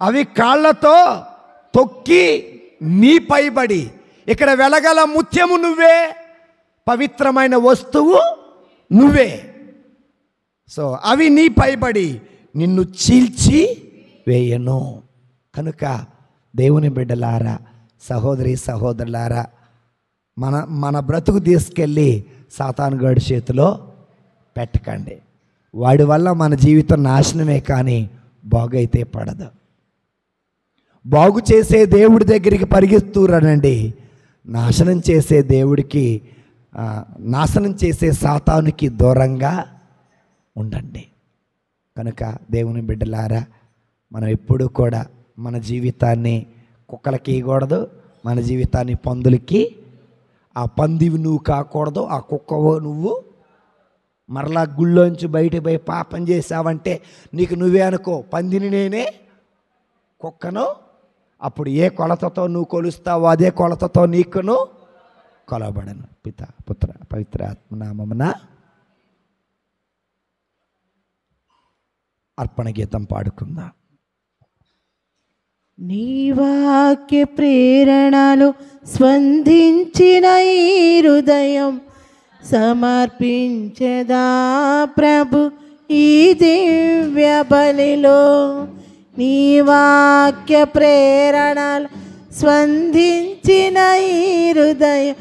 అవి కాళ్ళతో తొక్కి నీ పైబడి. ఇక్కడ వెలగల ముత్యము నువ్వే, పవిత్రమైన వస్తువు నువ్వే. సో అవి నీ పైబడి నిన్ను చీల్చి వేయను. కనుక దేవుని బిడ్డలారా, సహోదరి సహోదరులారా, మన బ్రతుకు తీసుకెళ్ళి సాతానుగాడి చేతిలో పెట్టకండి. వాడి వల్ల మన జీవితం నాశనమే కానీ బాగైతే పడదు. బాగు చేసే దేవుడి దగ్గరికి పరిగెత్తూరనండి. నాశనం చేసే దేవుడికి, నాశనం చేసే సాతానుకి దూరంగా ఉండండి. కనుక దేవుని బిడ్డలారా, మనం ఎప్పుడూ కూడా మన జీవితాన్ని కుక్కలకి ఇవ్వకూడదు, మన జీవితాన్ని పందులకి. ఆ పందివి నువ్వు కాకూడదు, ఆ కుక్కవో నువ్వు. మరలా గుళ్ళోంచి బయటికి పోయి పాపం చేసావంటే నీకు నువ్వే అనుకో, పందిని నేనే, కుక్కను. అప్పుడు ఏ కొలతతో నువ్వు కొలుస్తావో అదే కొలతతో నీకును కొలబడను. పిత పుత్ర పవిత్ర ఆత్మనామమున అర్పణ గీతం పాడుకుందాం. నీ వాక్య ప్రేరణలో స్పందించిన ఈ హృదయం సమర్పించదా ప్రభు ఈ దివ్య బలిలో. నీ వాక్య ప్రేరణలో స్పందించిన ఈ హృదయం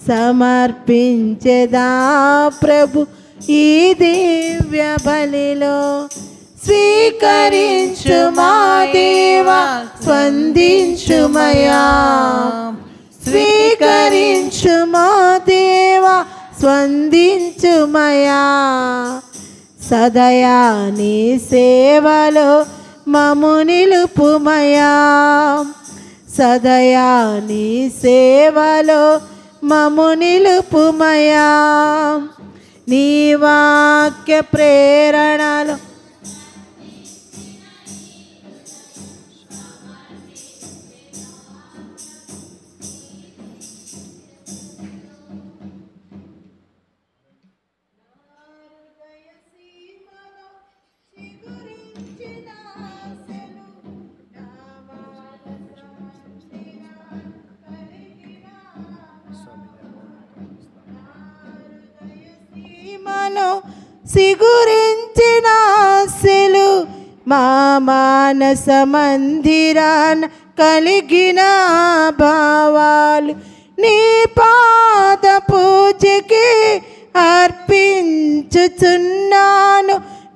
సమర్పించదా ప్రభు ఈ దివ్య బలిలో. స్వీకరించు మా దేవా, స్పందించుమయా. స్వీకరించు మా దేవా, స్పందించుమయా. సదయా నీ సేవలో మము నిలుపుమయా. సదయా నీ సేవలో మము నిలుపుమయా. నీ వాక్య ప్రేరణలో సిగురించిన ఆశలు మా మానస మందిరాన కలిగిన భావాలు నీ పాద పూజకి అర్పించుచున్నాను.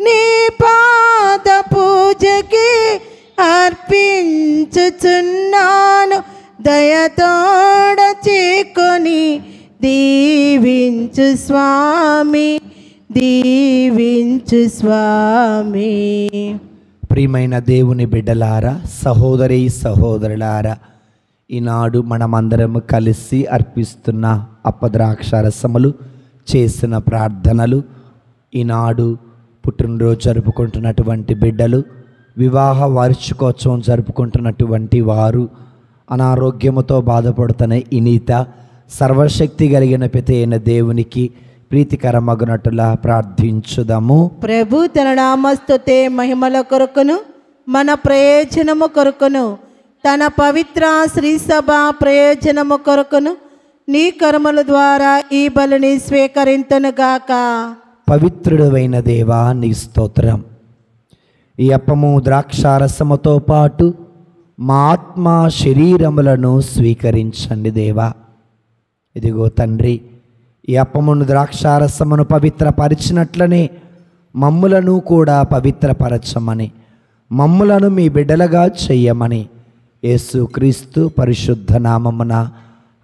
నీ పాద పూజకి అర్పించుచున్నాను. దయతోడ చేకొని దీవించు స్వామి, దీవించు స్వామి. ప్రియమైన దేవుని బిడ్డలారా, సహోదరి సహోదరులారా, ఈనాడు మనమందరము కలిసి అర్పిస్తున్న అప్పద్రాక్షరసములు, చేసిన ప్రార్థనలు, ఈనాడు పుట్టినరోజు జరుపుకుంటున్నటువంటి బిడ్డలు, వివాహ వార్షికోత్సవం జరుపుకుంటున్నటువంటి వారు, అనారోగ్యముతో బాధపడుతున్న ఇనీత, సర్వశక్తి కలిగిన పిత అయిన దేవునికి ప్రీతికరమగునట్టులా ప్రార్థించుదాము. ప్రభు తన నామస్తుతే మహిమల కొరకును మన ప్రయోజనము కొరకును తన పవిత్ర శ్రీ సభ ప్రయోజనము కొరకును నీ కర్మల ద్వారా ఈ బలిని స్వీకరింతునుగాక. పవిత్రుడైన దేవా నీ స్తోత్రం. ఈ అప్పము ద్రాక్షారసముతో పాటు మా ఆత్మ శరీరములను స్వీకరించండి దేవా. ఇదిగో తండ్రి, ఈ అప్పమును ద్రాక్షారసమును పవిత్రపరిచినట్లనే మమ్ములను కూడా పవిత్రపరచమని, మమ్ములను మీ బిడ్డలుగా చెయ్యమని యేసుక్రీస్తు పరిశుద్ధ నామమున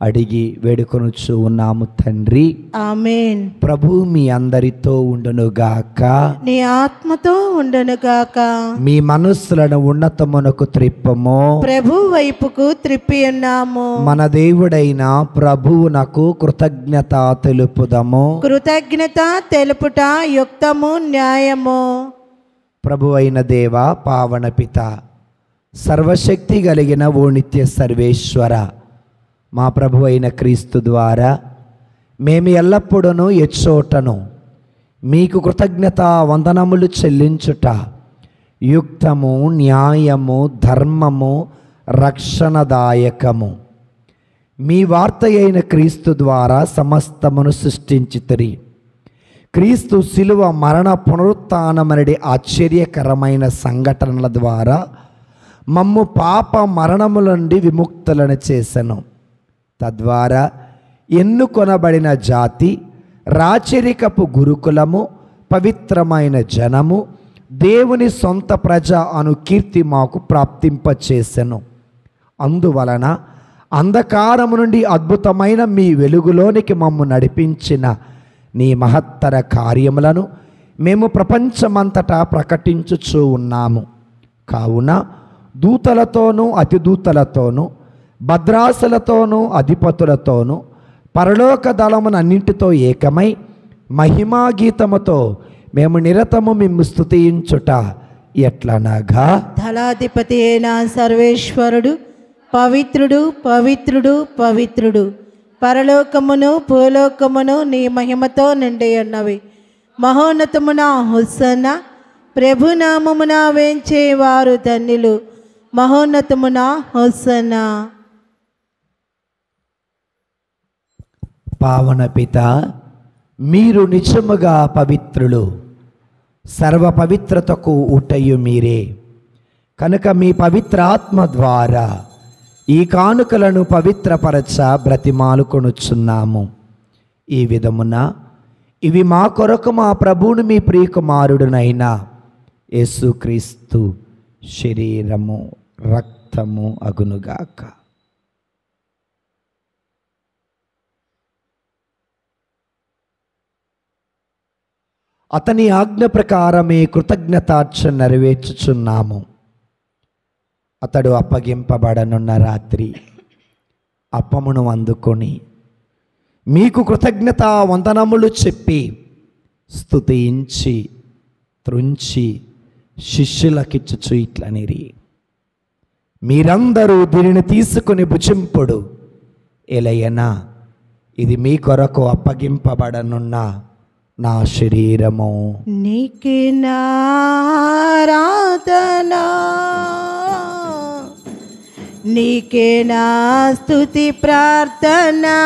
అడిగి వేడుకొనుచు ఉన్నాము తండ్రి. ఆమేన్. ప్రభు మీ అందరితో ఉండునుగాక. నీ ఆత్మతో ఉండునుగాక. మీ మనస్సులను ఉన్నతమునకు త్రిప్పము. ప్రభు వైపుకు త్రిప్పి ఉన్నాము. మన దేవుడైన ప్రభువునకు కృతజ్ఞత తెలుపుదము. కృతజ్ఞత తెలుపుట యుక్తము, న్యాయము. ప్రభు అయిన దేవ, పావన పిత, సర్వశక్తి కలిగిన ఓ నిత్య సర్వేశ్వర, మా ప్రభు అయిన క్రీస్తు ద్వారా మేము ఎల్లప్పుడూ ఎచ్చోటను మీకు కృతజ్ఞత వందనములు చెల్లించుట యుక్తము, న్యాయము, ధర్మము, రక్షణదాయకము. మీ వార్త అయిన క్రీస్తు ద్వారా సమస్తమును సృష్టించితిరి. క్రీస్తు శిలువ మరణ పునరుత్థానమనడి ఆశ్చర్యకరమైన సంఘటనల ద్వారా మమ్ము పాప మరణముల నుండి విముక్తులను చేసెను. తద్వారా ఎన్నుకొనబడిన జాతి, రాచరికపు గురుకులము, పవిత్రమైన జనము, దేవుని సొంత ప్రజ అను కీర్తి మాకు ప్రాప్తింపచేసెను. అందువలన అంధకారము నుండి అద్భుతమైన మీ వెలుగులోనికి మమ్ము నడిపించిన నీ మహత్తర కార్యములను మేము ప్రపంచమంతటా ప్రకటించుచూ ఉన్నాము. కావున దూతలతోనూ అతిదూతలతోనూ భద్రాసులతోనూ అధిపతులతోనూ పరలోక దళమునన్నింటితో ఏకమై మహిమాగీతముతో మేము నిరతము మిమ్ము స్తుతించుట ఎట్లనగా, దళాధిపతి అయిన సర్వేశ్వరుడు పవిత్రుడు, పవిత్రుడు, పవిత్రుడు, పరలోకమును భూలోకమును నీ మహిమతో నిండి ఉన్నవి. మహోన్నతమున హోసన్న. ప్రభునామమున వేంచే వారు ధన్యులు. మహోన్నతమున హోసన్న. పావన పిత, మీరు నిజముగా పవిత్రులు, సర్వ పవిత్రతకు ఊటయు మీరే. కనుక మీ పవిత్ర ఆత్మ ద్వారా ఈ కానుకలను పవిత్రపరచ బ్రతిమాలుకొనుచున్నాము. ఈ విధమున ఇవి మా కొరకు మా ప్రభువును మీ ప్రియకుమారుడునైన యేసుక్రీస్తు శరీరము రక్తము అగునుగాక. అతని ఆజ్ఞ ప్రకారమే కృతజ్ఞతార్చన నెరవేర్చుచున్నాము. అతడు అప్పగింపబడనున్న రాత్రి అప్పమును అందుకొని మీకు కృతజ్ఞత వందనములు చెప్పి స్తుతించి త్రుంచి శిష్యులకిచ్చుచు ఇట్లనిరి, మీరందరూ దీనిని తీసుకుని భుజింపుడు. ఎలయనా, ఇది మీ కొరకు అప్పగింపబడనున్న నా శరీరము. నీకే నారాధనా, నీకే నా స్తుతి ప్రార్థనా,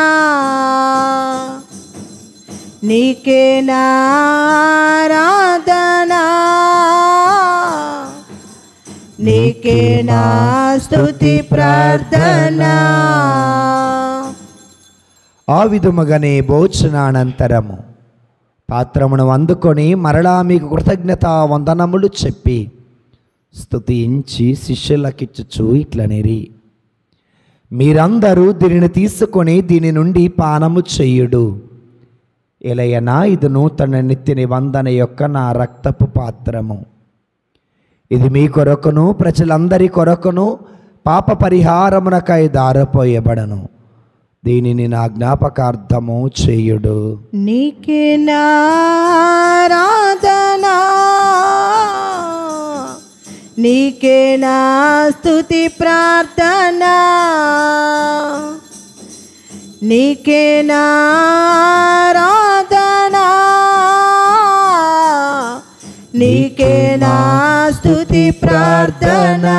నీకే నారాధనా, నీకే నా స్తుతి ప్రార్థనా. ఆ విధముగానే భోజనానంతరము పాత్రమును అందుకొని మరలా మీకు కృతజ్ఞత వందనములు చెప్పి స్తుతించి శిష్యులకిచ్చుచు ఇట్లనిరి, మీరందరూ దీనిని తీసుకొని దీని నుండి పానము చెయ్యుడు. ఎలయనా, ఇది నూతన నిత్య నిబంధన యొక్క నా రక్తపు పాత్రము. ఇది మీ కొరకును ప్రజలందరి కొరకును పాప పరిహారమునకై దారపోయబడను. దీనిని నా జ్ఞాపకార్థము చేయుడు. నీకే నారాధనా, నీకే నా స్తుతి ప్రార్థనా, నీకే నారాధనా, నీకే నా స్తుతి ప్రార్థనా.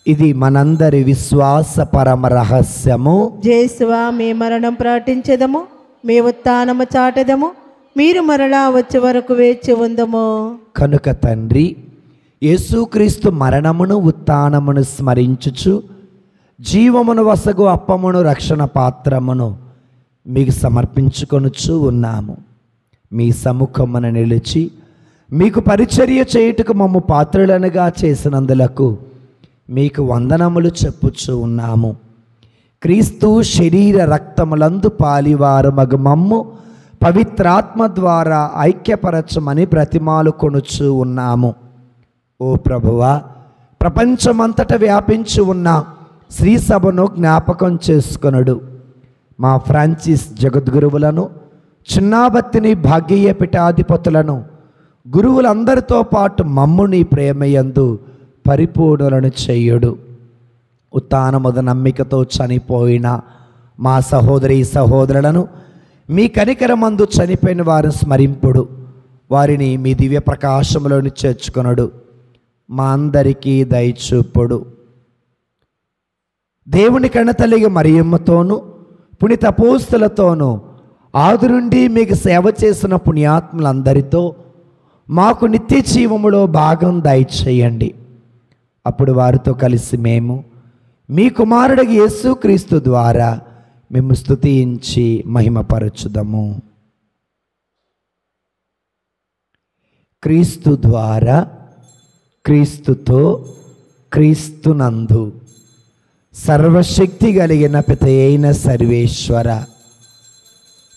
ఇది మనందరి విశ్వాస పరమ రహస్యము. జేసువా, మీ మరణం ప్రకటించదము, మీ ఉత్థానము చాటెదము, మీరు మరలా వచ్చే వరకు వేచి ఉందము. కనుక తండ్రి, యేసుక్రీస్తు మరణమును ఉత్థానమును స్మరించుచు జీవమును వసగు అప్పమును రక్షణ పాత్రమును మీకు సమర్పించుకొనుచు ఉన్నాము. మీ సముఖమున నిలిచి మీకు పరిచర్య చేయుటకు మమ్ము పాత్రులనుగా చేసినందులకు మీకు వందనములు చెప్పుచు ఉన్నాము. క్రీస్తు శరీర రక్తములందు పాలివారు మగు మమ్ము పవిత్రాత్మ ద్వారా ఐక్యపరచమని బ్రతిమాలు కొనుచు ఉన్నాము. ఓ ప్రభువా, ప్రపంచమంతట వ్యాపించి ఉన్న శ్రీ సభను జ్ఞాపకం చేసుకొనుడు. మా ఫ్రాన్సిస్ జగద్గురువులను, చిన్నాబత్తిని భాగ్య పీఠాధిపతులను, గురువులందరితో పాటు మమ్ముని ప్రేమయందు పరిపూర్ణులను చేయుడు. ఉత్థానముద నమ్మికతో చనిపోయిన మా సహోదరి సహోదరులను మీ కనికరమందు చనిపోయిన వారిని స్మరింపుడు. వారిని మీ దివ్య ప్రకాశములోని చేర్చుకొనుడు. మా అందరికీ దయచూపుడు. దేవుని కన్నతల్లి మరియమ్మతోనూ పునీత అపోస్తలులతోనూ ఆది నుండి మీకు సేవ చేసిన పుణ్యాత్ములందరితో మాకు నిత్య జీవములో భాగం దయచేయండి. అప్పుడు వారితో కలిసి మేము మీ కుమారుడు యేసుక్రీస్తు ద్వారా మేము స్తుతించి మహిమపరచుదము. క్రీస్తు ద్వారా, క్రీస్తుతో, క్రీస్తునందు సర్వశక్తి కలిగిన పితయైన సర్వేశ్వర,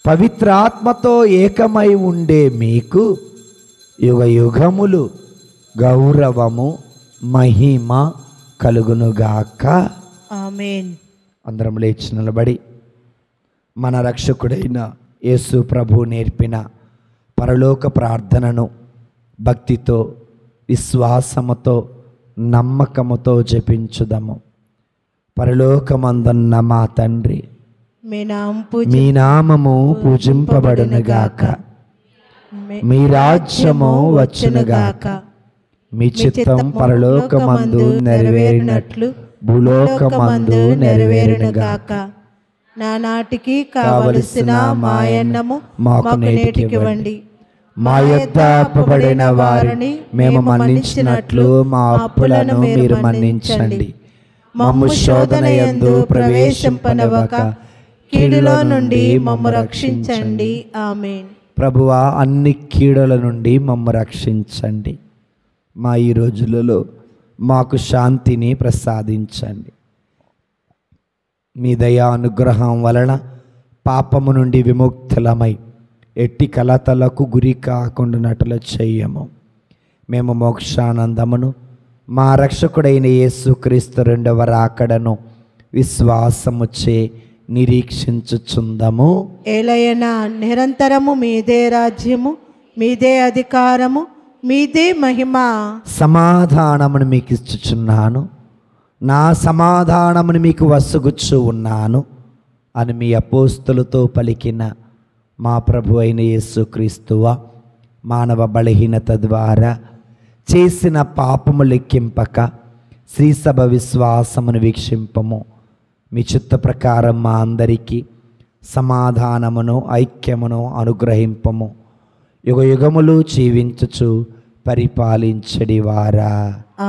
పవిత్రాత్మతో ఏకమై ఉండే మీకు యుగ యుగములు గౌరవము మహిమ కలుగునుగాక. ఆమేన్. అందరం లేచి నిలబడి మన రక్షకుడైన యేసు ప్రభు నేర్పిన పరలోక ప్రార్థనను భక్తితో, విశ్వాసముతో, నమ్మకముతో జపించుదము. పరలోకమందున్న మా తండ్రి, మీ నామము పూజింపబడునుగాక, మీ రాజ్యము వచ్చునుగాక, మీ చిత్తం పరలోకమందు నెరవేరినట్లు భూలోకమందు నెరవేరునుగాక. నానాటికి కావలసిన మాయన్నము మాకు నేటికి ఇవ్వండి. మా యొద్ద అప్పుబడిన వారిని మేము మన్నించినట్లు మా అప్పులను మీరు మన్నించండి. మమ్ము శోధన యందు ప్రవేశింపనివ్వక కీడులో నుండి మమ్ము రక్షించండి. ఆమేన్. ప్రభువా, అన్ని కీడుల నుండి మమ్ము రక్షించండి. మా ఈ రోజులలో మాకు శాంతిని ప్రసాదించండి. మీ దయా అనుగ్రహం వలన పాపము నుండి విముక్తులమై ఎట్టి కలతలకు గురి కాకుండానట్లు చెయ్యము. మేము మోక్షానందమును మా రక్షకుడైన యేసుక్రీస్తు రెండవ రాకడను విశ్వాసముచే నిరీక్షించుచుందము. ఏలయనా నిరంతరము మీదే రాజ్యము, మీదే అధికారము, మీదే మహిమ. సమాధానమును మీకు ఇచ్చుచున్నాను, నా సమాధానమును మీకు వసుగుచ్చు ఉన్నాను అని మీ అపోస్తులతో పలికిన మా ప్రభు అయిన యేసుక్రీస్తువా, మానవ బలహీనత ద్వారా చేసిన పాపము లెక్కింపక శ్రీసభ విశ్వాసమును వీక్షింపము. మీ చిత్త ప్రకారం మా అందరికీ సమాధానమును ఐక్యమును అనుగ్రహింపము. యుగ యుగములు జీవించుచు పరిపాలించడి వారా.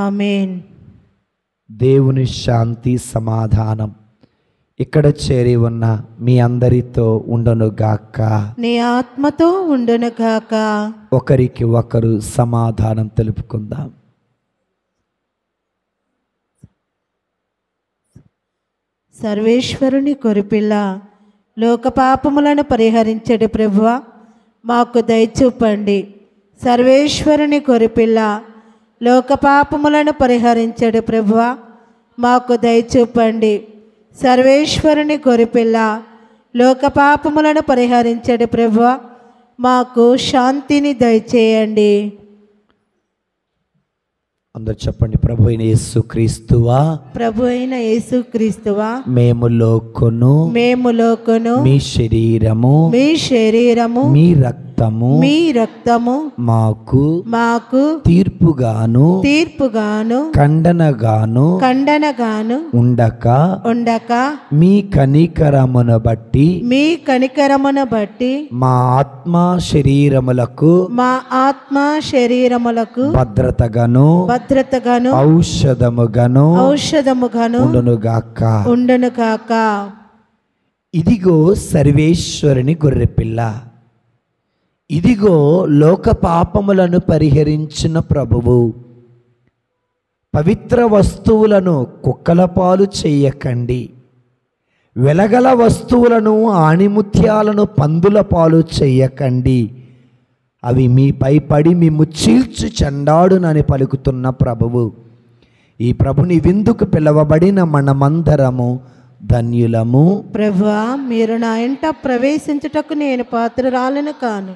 ఆమేన్. దేవుని శాంతి సమాధానం ఇక్కడ చేరి ఉన్న మీ అందరితో ఉండునుగాక. నీ ఆత్మతో ఉండునుగాక. ఒకరికి ఒకరు సమాధానం తెలుపుకుందాం. సర్వేశ్వరుని కొరిపిల్ల, లోక పాపములను పరిహరించడు ప్రభువా, మాకు దయచూపండి. సర్వేశ్వరుని కొరిపిల్ల, లోక పాపములను పరిహరించడు ప్రభువా, మాకు దయచూపండి. సర్వేశ్వరుని కొరిపిల్ల, లోక పాపములను పరిహరించడు ప్రభువా, మాకు శాంతిని దయచేయండి. అందరు చెప్పండి. ప్రభు అయిన యేసుక్రీస్తువా, ప్రభు అయిన యేసుక్రీస్తువా, మేము లోకును మేము లోకును మీ శరీరము మీ శరీరము మీ రక్త రక్తము మాకు తీర్పుగాను ఖండనగాను ఉండక మీ కనికరమును బట్టి మా ఆత్మ శరీరములకు భద్రతగాను ఔషధముగాను ఉండునుగాక. ఇదిగో సర్వేశ్వరుని గొర్రెపిల్ల, ఇదిగో లోక పాపములను పరిహరించిన ప్రభువు. పవిత్ర వస్తువులను కుక్కల పాలు చెయ్యకండి, వెలగల వస్తువులను ఆణిముత్యాలను పందుల పాలు చెయ్యకండి, అవి మీపై పడి మిమ్ము చీల్చు చెండాడునని పలుకుతున్న ప్రభువు. ఈ ప్రభుని విందుకు పిలవబడిన మనమందరము ధన్యులము. ప్రభువా, మీరు నా ఇంట ప్రవేశించుటకు నేను పాత్రురాలను కాను,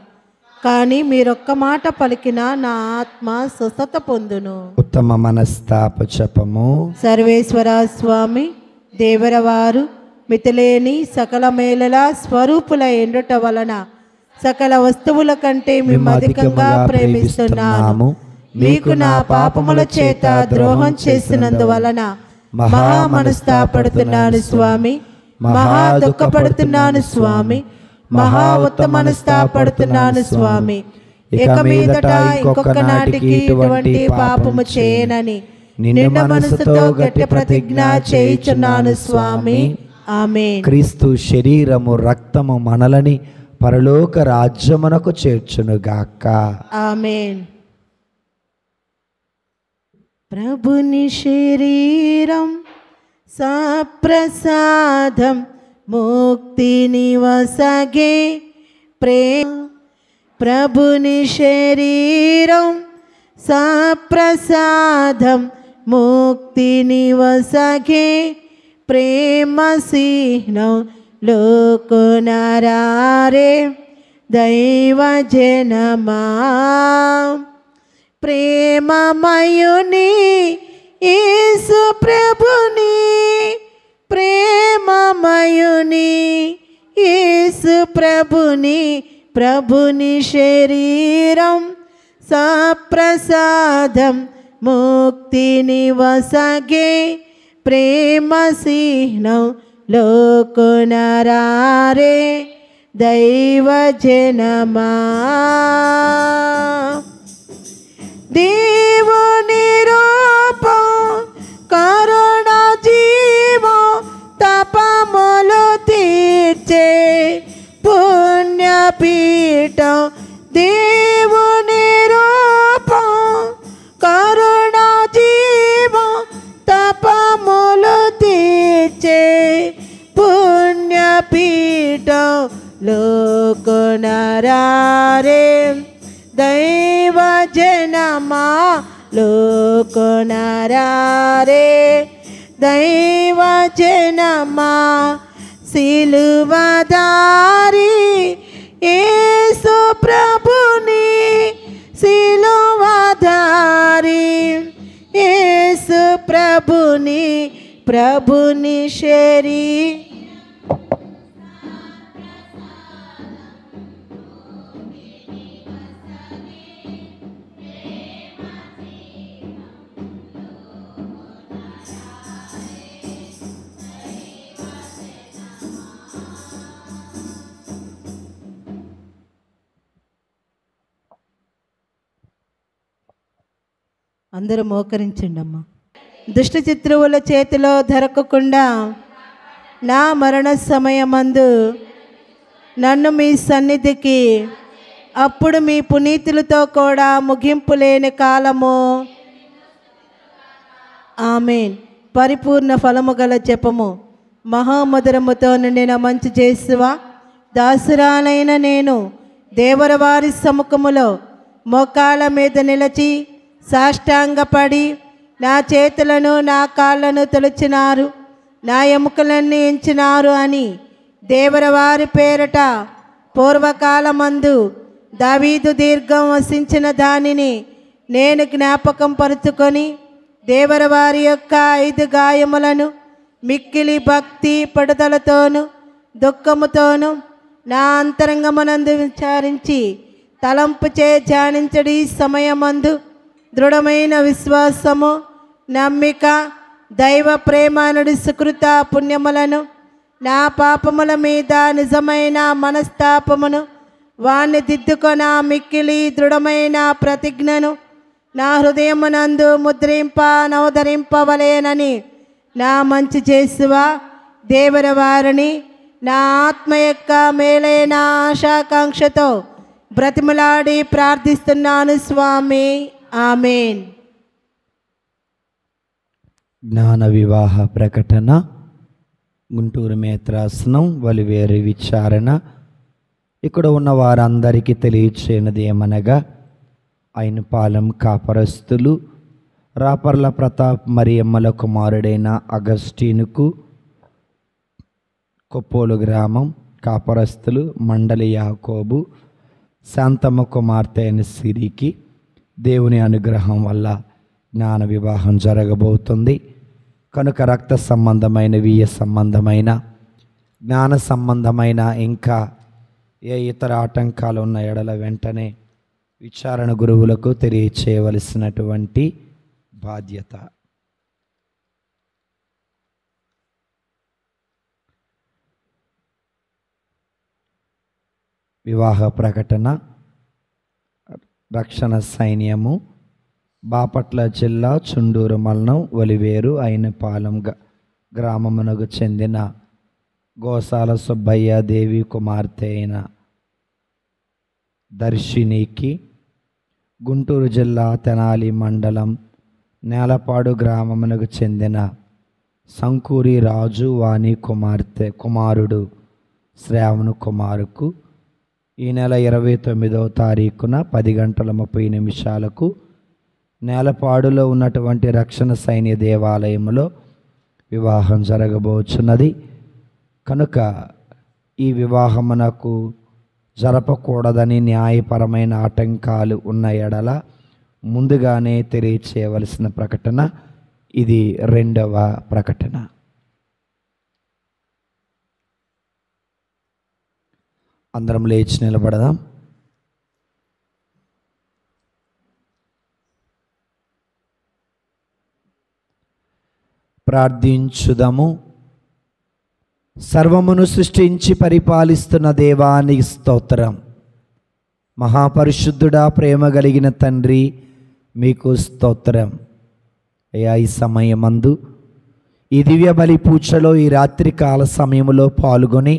కానీ మీరొక్క మాట పలికినా నా ఆత్మ స్వస్థత పొందును. ఉత్తమ మనస్తాప జపము. సర్వేశ్వర స్వామి దేవరవారు మితిలేని సకల మేళల స్వరూపుల ఎండుట వలన సకల వస్తువుల కంటే మేము అధికంగా ప్రేమిస్తున్నాము. మీకు నా పాపముల చేత ద్రోహం చేసినందువలన మహా మనస్తాపడుతున్నాను స్వామి, మహా దుఃఖపడుతున్నాను స్వామి, మహా ఉత్తమనస్తాపడుతున్నాను స్వామి. ఇక మీదట ఇంకొక నాటికి ఇటువంటి పాపము చేయనని నిండు మనసుతో గట్టి ప్రతిజ్ఞ చేయుచున్నాను స్వామి. ఆమేన్. క్రీస్తు శరీరము రక్తము మనలని పరలోక రాజ్యమునకు చేర్చునుగాక. ఆమేన్. ప్రభుని శరీరం సప్రసాదం ముక్తిని వసగే ప్రేమ. ప్రభుని శరీరం సప్రసాదం ముక్తిని వసగే ప్రేమ సిహ్నం లోకునరారే దైవ జనమా. ప్రేమమయుని యేసు ప్రభుని, ప్రేమమయుని యేసు ప్రభుని, ప్రభుని శరీరం సప్రసాదం ముక్తిని వసగే ప్రేమ సిహ్నం లోకునరారే దైవ జనమా. దేవుని రూపం కరుణ జీవం తపములు తీర్చే పుణ్యపీఠం. దేవుని రూపం కరుణ జీవం తపములు తీర్చే పుణ్యపీఠం లోకునరారే దైవ జనమా. లోకునరారే దైవ జనమా. సిలువదారి యేసు ప్రభుని, సిలువదారి యేసు ప్రభుని, ప్రభుని శరీరం అందరూ మోకరించండి అమ్మా. దుష్ట శత్రువుల చేతిలో దొరకకుండా నా మరణ సమయమందు నన్ను మీ సన్నిధికి అప్పుడు మీ పునీతులతో కూడా ముగింపు లేని కాలము. ఆమేన్. పరిపూర్ణ ఫలము గల జపము. మహామధురముతో నిండిన మంచి చేసువా దాసురాలైన నేను దేవరవారి సముఖములో మోకాళ్ళ మీద నిలిచి సాష్టాంగపడి నా చేతులను నా కాళ్ళను తొలిచినారు, నా ఎముకలన్నీ ఎంచినారు అని దేవరవారి పేరట పూర్వకాలమందు దావీదు దీర్ఘం వసించిన దానిని నేను జ్ఞాపకం పరుచుకొని దేవరవారి యొక్క 5 గాయములను మిక్కిలి భక్తి పడుదలతోను దుఃఖముతోను నా అంతరంగమునందు విచారించి తలంపుచే ధ్యానించడి సమయమందు దృఢమైన విశ్వాసము, నమ్మిక, దైవ ప్రేమ నడి సుకృత పుణ్యములను, నా పాపముల మీద నిజమైన మనస్తాపమును, వాణ్ణి దిద్దుకొన మిక్కిలి దృఢమైన ప్రతిజ్ఞను నా హృదయమునందు నవధరింపవలేనని నా మంచి చేసువా దేవర వారిని నా ఆత్మ యొక్క మేలైన ఆశాకాంక్షతో బ్రతిమలాడి ప్రార్థిస్తున్నాను స్వామి. ఆమేన్. జ్ఞాన వివాహ ప్రకటన. గుంటూరు మేత్రాసనం వలివేరు విచారణ. ఇక్కడ ఉన్న వారందరికీ తెలియచేయనది ఏమనగా, అయినపాలెం కాపరస్తులు రాపర్ల ప్రతాప్ మరియమ్మల కుమారుడైన అగస్టీనుకు, కొప్పోలు గ్రామం కాపరస్తులు మండలి యాకోబు శాంతమ్మ కుమార్తె అయిన సిరికి దేవుని అనుగ్రహం వల్ల జ్ఞాన వివాహం జరగబోతుంది. కనుక రక్త సంబంధమైన, వీయ సంబంధమైన, జ్ఞాన సంబంధమైన ఇంకా ఏ ఇతర ఆటంకాలు ఉన్న ఎడల వెంటనే విచారణ గురువులకు తెలియచేయవలసినటువంటి బాధ్యత. వివాహ ప్రకటన. రక్షణ సైన్యము బాపట్ల జిల్లా చుండూరు మండలం వలివేరు అయినపాలెం గ్రామమునకు చెందిన గోసాల సుబ్బయ్య దేవి కుమార్తె అయిన దర్శినికి, గుంటూరు జిల్లా తెనాలి మండలం నేలపాడు గ్రామమునకు చెందిన సంకూరి రాజు వాణి కుమారుడు శ్రావణ కుమారుకు ఈ నెల 29వ తారీఖున 10:30 నేలపాడులో ఉన్నటువంటి రక్షణ సైన్య దేవాలయంలో వివాహం జరగబోచున్నది. కనుక ఈ వివాహమునకు జరపకూడదని న్యాయపరమైన ఆటంకాలు ఉన్న ఎడల ముందుగానే తెలియచేయవలసిన ప్రకటన ఇది. 2వ ప్రకటన. అందరం లేచి నిలబడదాం. ప్రార్థించుదము. సర్వమును సృష్టించి పరిపాలిస్తున్న దేవానికి స్తోత్రం. మహాపరిశుద్ధుడా, ప్రేమ కలిగిన తండ్రి, మీకు స్తోత్రం. అయ్యా, ఈ సమయమందు ఈ దివ్య బలి పూజలో ఈ రాత్రి కాల సమయంలో పాల్గొని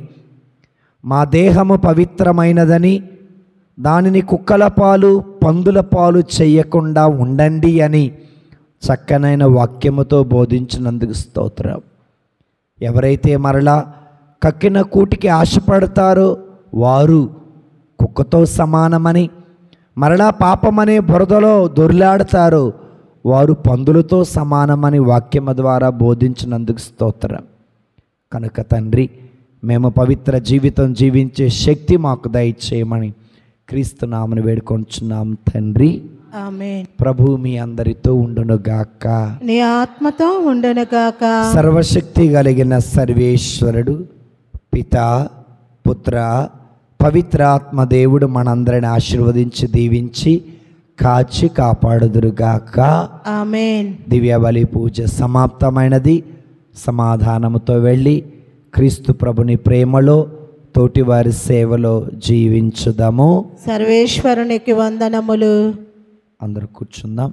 మా దేహము పవిత్రమైనదని, దానిని కుక్కల పాలు పందుల పాలు చేయకుండా ఉండండి అని చక్కనైన వాక్యముతో బోధించినందుకు స్తోత్రం. ఎవరైతే మరలా కక్కిన కూటికి ఆశపడతారో వారు కుక్కతో సమానమని, మరలా పాపమనే బురదలో దొర్లాడతారో వారు పందులతో సమానమని వాక్యము ద్వారా బోధించినందుకు స్తోత్రం. కనుక తండ్రి, మేము పవిత్ర జీవితం జీవించే శక్తి మాకు దయచేయమని క్రీస్తు నామమున వేడుకొంచున్నాం తండ్రి. ఆమేన్. ప్రభు మీ అందరితో ఉండునుగాక, నీ ఆత్మతో ఉండునుగాక. సర్వశక్తి కలిగిన సర్వేశ్వరుడు పితా, పుత్ర, పవిత్రాత్మ దేవుడు మనందరిని ఆశీర్వదించి దీవించి కాచి కాపాడుదురుగాక. ఆమేన్. దివ్య బలి పూజ సమాప్తమైనది. సమాధానముతో వెళ్ళి క్రీస్తు ప్రభుని ప్రేమలో తోటివారి సేవలో జీవించుదాము. సర్వేశ్వరునికి వందనములు. అందరూ కూర్చుందాం.